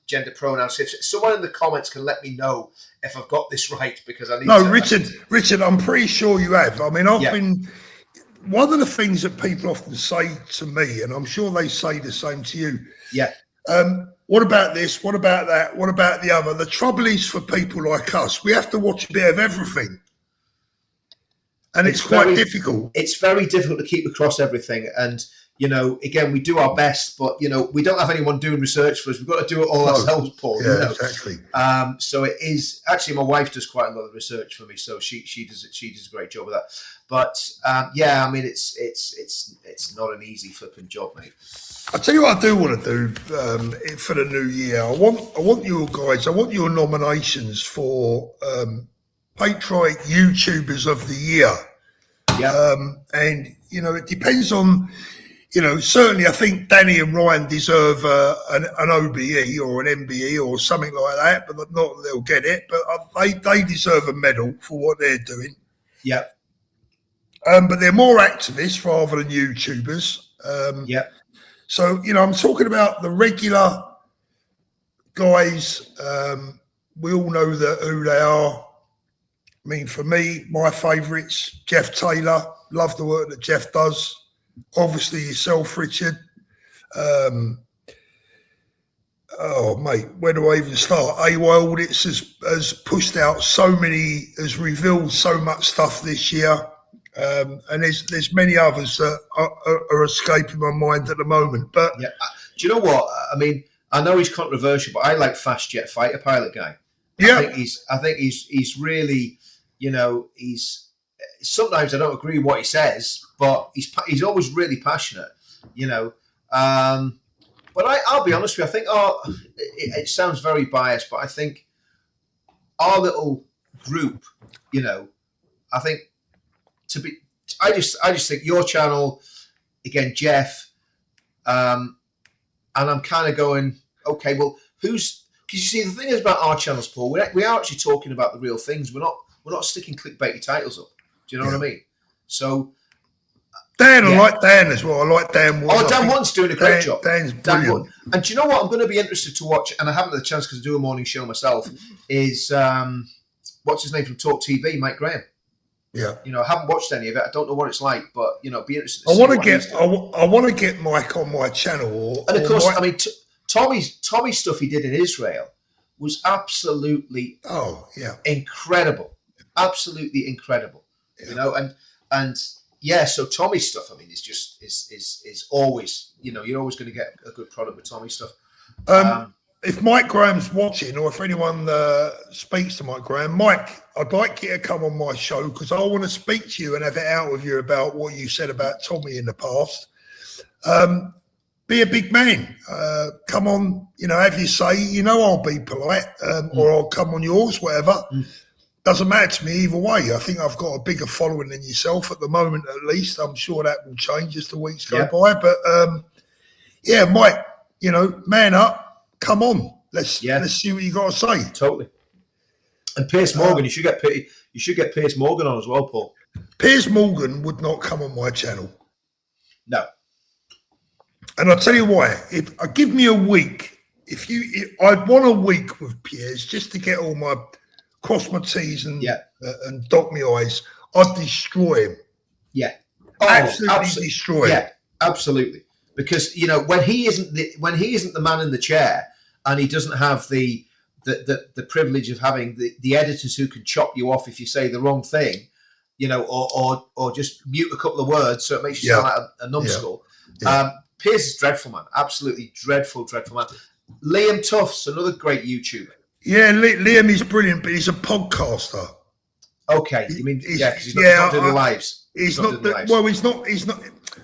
gender pronouns. If someone in the comments can let me know if I've got this right, because I need to... Richard, I'm pretty sure you have. I mean, I've been... One of the things that people often say to me, and I'm sure they say the same to you. Yeah. What about this? What about that? What about the other? The trouble is for people like us, we have to watch a bit of everything. And it's quite difficult. It's very difficult to keep across everything. And, again, we do our best, but, we don't have anyone doing research for us. We've got to do it all ourselves, Paul. Yeah, exactly. So it is, actually, my wife does quite a lot of research for me, so she does a great job of that. But, I mean, it's not an easy flipping job, mate. I'll tell you what I do want to do for the new year. I want you guys, I want your nominations for Patriotic YouTubers of the Year. Yeah. And, it depends on, certainly I think Danny and Ryan deserve an OBE or an MBE or something like that, but not they'll get it. But they deserve a medal for what they're doing. Yeah. But they're more activists rather than YouTubers. Yeah. So, I'm talking about the regular guys. We all know who they are. I mean, for me, my favourites, Jeff Taylor. Love the work that Jeff does. Obviously, yourself, Richard. Oh, mate, where do I even start? AY Audits has pushed out has revealed so much stuff this year. And there's many others that are escaping my mind at the moment. But yeah, do you know what? I mean, I know he's controversial, but I like Fast Jet Fighter Pilot Guy. Yeah, I think he's really, he's sometimes I don't agree with what he says, but he's always really passionate. you know. But I'll be honest with you. I think it sounds very biased, but I think our little group, you know, I think I just think your channel, again, Jeff, and I'm kind of going, okay, well, because you see, the thing is about our channels, Paul, we are actually talking about the real things. We're not sticking clickbaity titles up. Do you know what I mean? So Dan, I like Dan as well. I like Dan Wood. Oh, Dan Wood's doing a great job. Dan's brilliant. And do you know what I'm going to be interested to watch, and I haven't had a chance because I do a morning show myself, is what's his name from Talk TV, Mike Graham. Yeah. You know, I haven't watched any of it. I don't know what it's like, but, you know, be interested to I see want to get Mike on my channel. And of course, I mean, Tommy's stuff he did in Israel was absolutely incredible. Absolutely incredible. Yeah. You know, and yeah, so Tommy's stuff, I mean, is always, you know, you're always going to get a good product with Tommy's stuff. If Mike Graham's watching, or if anyone speaks to Mike Graham, Mike, I'd like you to come on my show because I want to speak to you and have it out with you about what you said about Tommy in the past. Be a big man. Come on, you know, have you say, you know, I'll be polite, or I'll come on yours, whatever. Doesn't matter to me either way. I think I've got a bigger following than yourself at the moment, at least. I'm sure that will change as the weeks go by. But yeah, Mike, you know, man up. Come on, let's see what you got to say. Totally. And Piers Morgan, you should get Piers Morgan on as well, Paul. Piers Morgan would not come on my channel. No. And I'll tell you why. If I give me a week, I'd want a week with Piers just to get all my cross my T's and dot my I's. I'd destroy him. Yeah. Absolutely destroy him. Yeah, absolutely. Because, you know, when he isn't the man in the chair and he doesn't have the privilege of having the editors who can chop you off if you say the wrong thing, you know, or just mute a couple of words so it makes you sound like a numbskull. Piers is dreadful, man. Absolutely dreadful man. Liam Tufts, another great YouTuber. Yeah, Liam is brilliant, but he's a podcaster. Okay, you mean because he's not doing the lives. He's not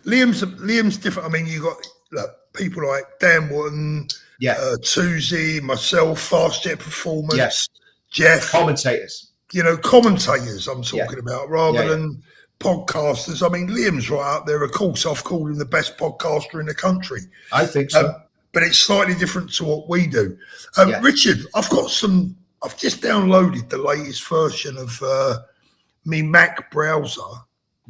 Liam's different. I mean, you got people like Dan Wotton, Tuesday, myself, Fast Jet Performance, Jeff, commentators. You know, commentators. I'm talking about rather than podcasters. I mean, Liam's right up there. Of course, I've called him the best podcaster in the country. I think so, but it's slightly different to what we do. Richard, I've just downloaded the latest version of me Mac browser.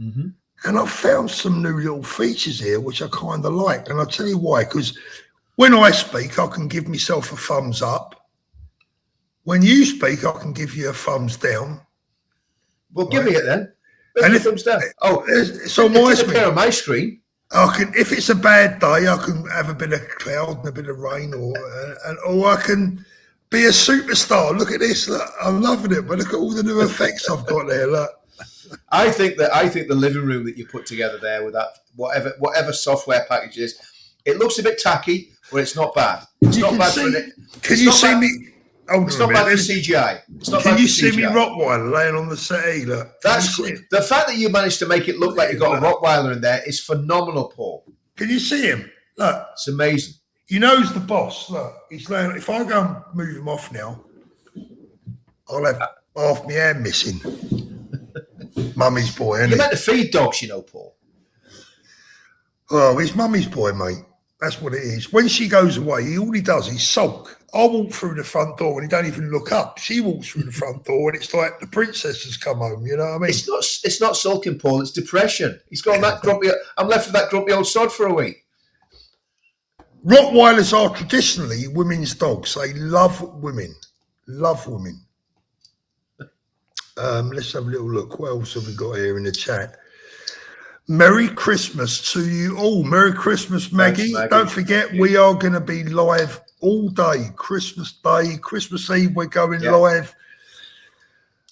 Mm-hmm. And I've found some new little features here, which I kind of like. And I'll tell you why, because when I speak, I can give myself a thumbs up. When you speak, I can give you a thumbs down. Well, give me it then. And if thumbs down. Oh, it's on my screen. On my screen. I can, if it's a bad day, I can have a bit of cloud and a bit of rain, or I can be a superstar. Look at this. Look, I'm loving it. But look at all the new effects I've got there. Look. I think the living room that you put together there with that whatever software package is, it looks a bit tacky, but it's not bad. It's not bad for it. Can you see me? It's not bad for CGI. Can you see me Rottweiler laying on the settee? Look, that's the fact that you managed to make it look like you've got a Rottweiler in there is phenomenal, Paul. Can you see him? Look, it's amazing. You know he's the boss. Look, he's laying. If I go and move him off now, I'll have half my hand missing. Mummy's boy, You're meant to feed dogs, you know, Paul. Well, he's mummy's boy, mate. That's what it is. When she goes away, all he does is sulk. I walk through the front door and he don't even look up. She walks through the front door and it's like the princess has come home. You know what I mean? It's not sulking, Paul. It's depression. He's gone that grumpy. I'm left with that grumpy old sod for a week. Rottweilers are traditionally women's dogs. They love women. Love women. Let's have a little look. What else have we got here in the chat? Merry Christmas to you all. Merry Christmas, Maggie. Thanks, Maggie. Don't forget, we are going to be live all day. Christmas Day, Christmas Eve, we're going live.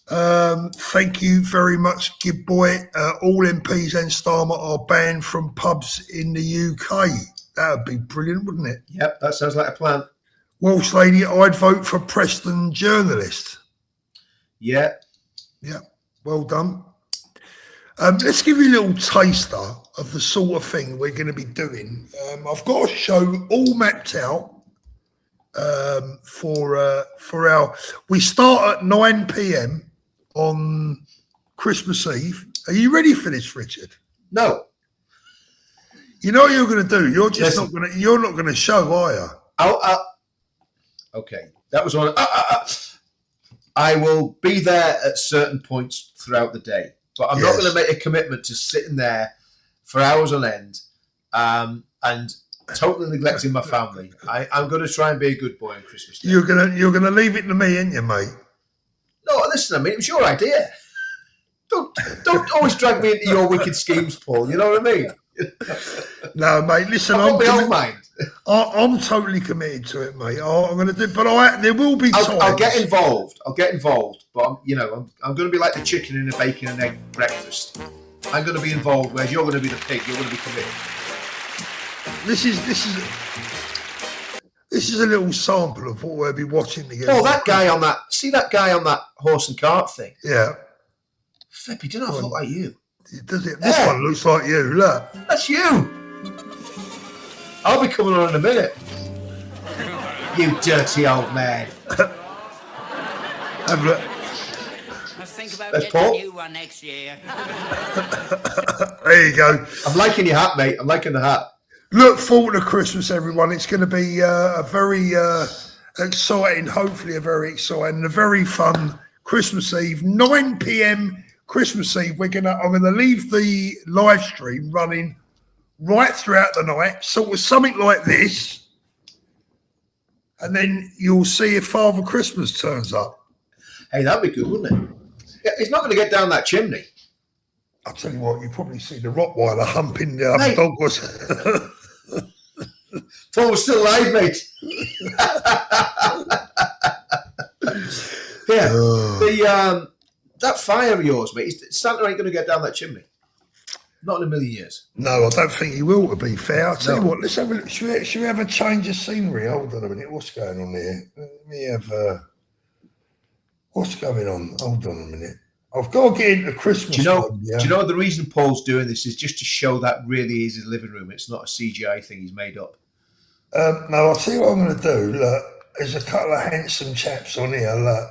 Thank you very much, Gib Boy. All MPs and Starmer are banned from pubs in the UK. That would be brilliant, wouldn't it? Yep, that sounds like a plan. Welsh lady, I'd vote for Preston journalist. Yeah. Yeah, well done. Let's give you a little taster of the sort of thing we're going to be doing. I've got a show all mapped out for our. We start at 9 p.m. on Christmas Eve. Are you ready for this, Richard? No. You know what you're going to do. You're just not going to. You're not going to show, are you? Okay, that was one. I will be there at certain points throughout the day, but I'm not going to make a commitment to sitting there for hours on end and totally neglecting my family. I'm going to try and be a good boy on Christmas Day. You're gonna leave it to me, ain't you, mate? No, listen, I mean, it was your idea. Don't always drag me into your wicked schemes, Paul. You know what I mean? No, mate. Listen, I'm totally committed to it, mate. I'm going to do, but there will be times. I'll get involved. But I'm going to be like the chicken in a bacon and egg breakfast. I'm going to be involved, whereas you're going to be the pig. You're going to be committed. This is a little sample of what we'll be watching together. Oh, that guy on that horse and cart thing. Yeah. Flippy, do not look like you. Does it? This one looks like you. Look. That's you. I'll be coming on in a minute. You dirty old man. Have a look. I think about That's getting Paul. a new one next year. There you go. I'm liking your hat, mate. I'm liking the hat. Look forward to Christmas, everyone. It's going to be a very exciting, hopefully a very exciting, a very fun Christmas Eve, 9 p.m. Christmas Eve. I'm going to leave the live stream running right throughout the night, sort of something like this, and then you'll see if Father Christmas turns up. Hey, that'd be good, wouldn't it? Yeah, he's not going to get down that chimney. I'll tell you what, you probably see the Rottweiler humping the other Mate. dog was. Paul's still alive, mate. Yeah, that fire of yours, mate. Santa ain't going to get down that chimney. Not in a million years. No, I don't think he will, to be fair. I'll tell you what, let's have a look. Should we have a change of scenery? Hold on a minute. What's going on here? Let me have what's going on? Hold on a minute. I've got to get into Christmas. Do you know the reason Paul's doing this is just to show that really is his living room. It's not a CGI thing he's made up. No, I'll tell you what I'm going to do. Look, there's a couple of handsome chaps on here. Look.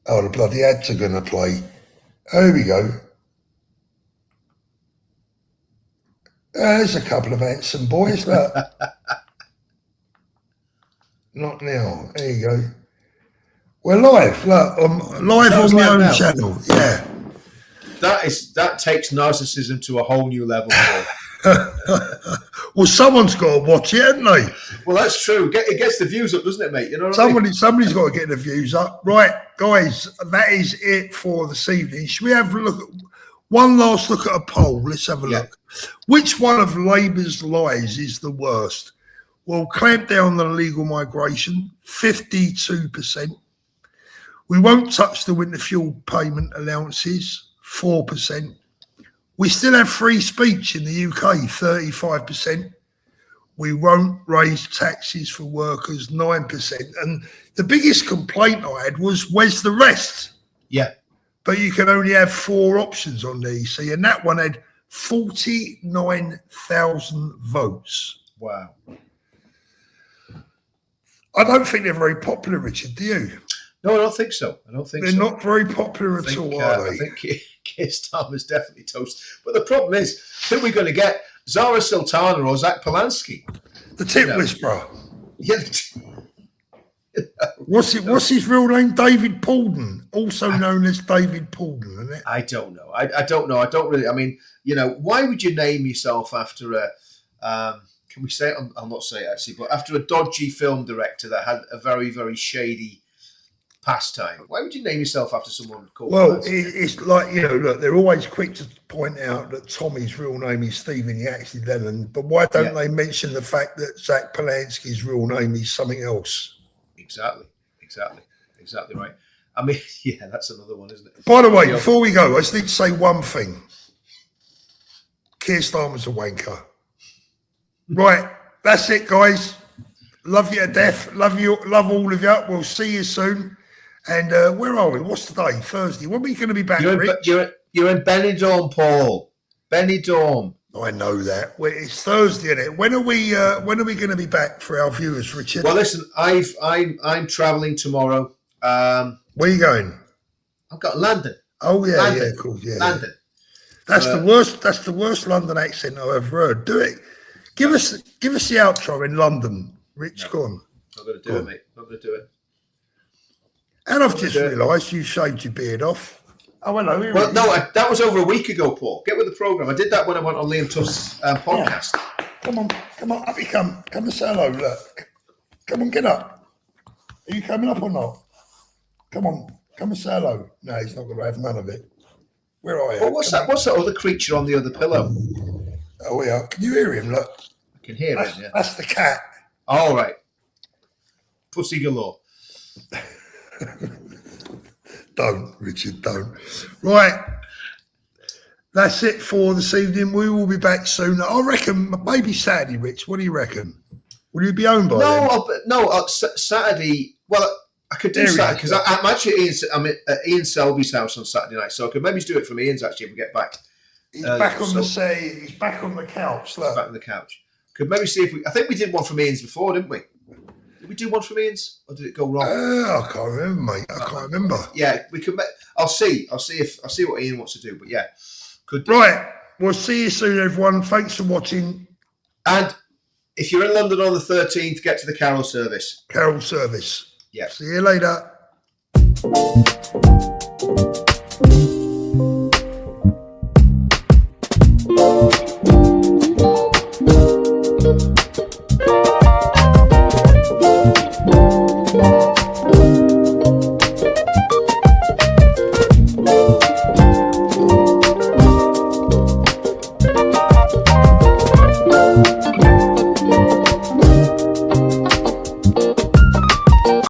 Oh, the bloody ads are going to play. There we go. There's a couple of handsome boys. Look. Not now. There you go. We're live. Look, I'm live on my own channel. Yeah. That takes narcissism to a whole new level. Well, someone's got to watch it, haven't they? Well, that's true. It gets the views up, doesn't it, mate? You know what I mean? Somebody's got to get the views up. Right, guys, that is it for this evening. Should we have a look at one last look at a poll? Let's have a look. Which one of Labour's lies is the worst? Well, clamp down on illegal migration, 52%. We won't touch the winter fuel payment allowances, 4%. We still have free speech in the UK, 35%. We won't raise taxes for workers, 9%. And the biggest complaint I had was, where's the rest? Yeah. But you can only have 4 options on the EC, and that one had 49,000 votes. Wow. I don't think they're very popular, Richard, do you? No, I don't think so. They're not very popular at all, are they? I think Keir Starmer's definitely toast. But the problem is, who are we going to get? Zara Sultana or Zach Polanski? The tip whisperer. Yeah. What's his real name? David Paulden, also known as David Paulden, isn't it? I don't know. I don't know. I don't really. I mean, why would you name yourself after a? Can we say it? I'll not say it actually, but after a dodgy film director that had a very, very shady pastime. Why would you name yourself after someone called? Well, it's like, look, they're always quick to point out that Tommy's real name is Stephen, he actually Lennon, but why don't they mention the fact that Zach Polanski's real name is something else? Exactly right. I mean, yeah, that's another one, isn't it? By the way, before we go, I just need to say one thing. Keir Starmer's a wanker. Right, that's it, guys. Love you to death. Love all of you. We'll see you soon. And where are we? What's the day? Thursday. When are we going to be back, Rich? You're in Benidorm, Paul. Benidorm. I know that. Well, it's Thursday, isn't it? When are we going to be back for our viewers, Richard? Well, listen, I'm travelling tomorrow. Where are you going? I've got London. Oh yeah, London. yeah, cool, yeah. London. That's the worst. That's the worst London accent I've ever heard. Do it. Give us the outro in London, Rich. No. Go on. Not going to do it, mate. Not going to do it. And I've just realised you shaved your beard off. Oh, hello. Well, no, that was over a week ago, Paul. Get with the programme. I did that when I went on Liam Tuff's podcast. Yeah. Come on, up you come. Come and say hello, look. Come on, get up. Are you coming up or not? Come on, come and say hello. No, he's not going to have none of it. Where are you? Well, what's that? What's that other creature on the other pillow? Oh, yeah. Can you hear him, look? I can hear him, yeah. That's the cat. All right. Pussy galore. Don't, Richard, don't. Right. That's it for this evening. We will be back soon. I reckon maybe Saturday, Rich. What do you reckon? Will you be home by then? Saturday. Well, I could do Saturday because I'm actually I'm at Ian Selby's house on Saturday night, so I could maybe do it from Ian's actually if we get back. He's back on the sea. He's back on the couch. Look. Back on the couch. Could maybe see if we. I think we did one from Ian's before, didn't we? Did we do one from Ian's, or did it go wrong? I can't remember, mate. I can't remember. Yeah, we could. I'll see what Ian wants to do. But yeah, could do. Right. We'll see you soon, everyone. Thanks for watching. And if you're in London on the 13th, get to the Carol service. Carol service. Yeah. See you later.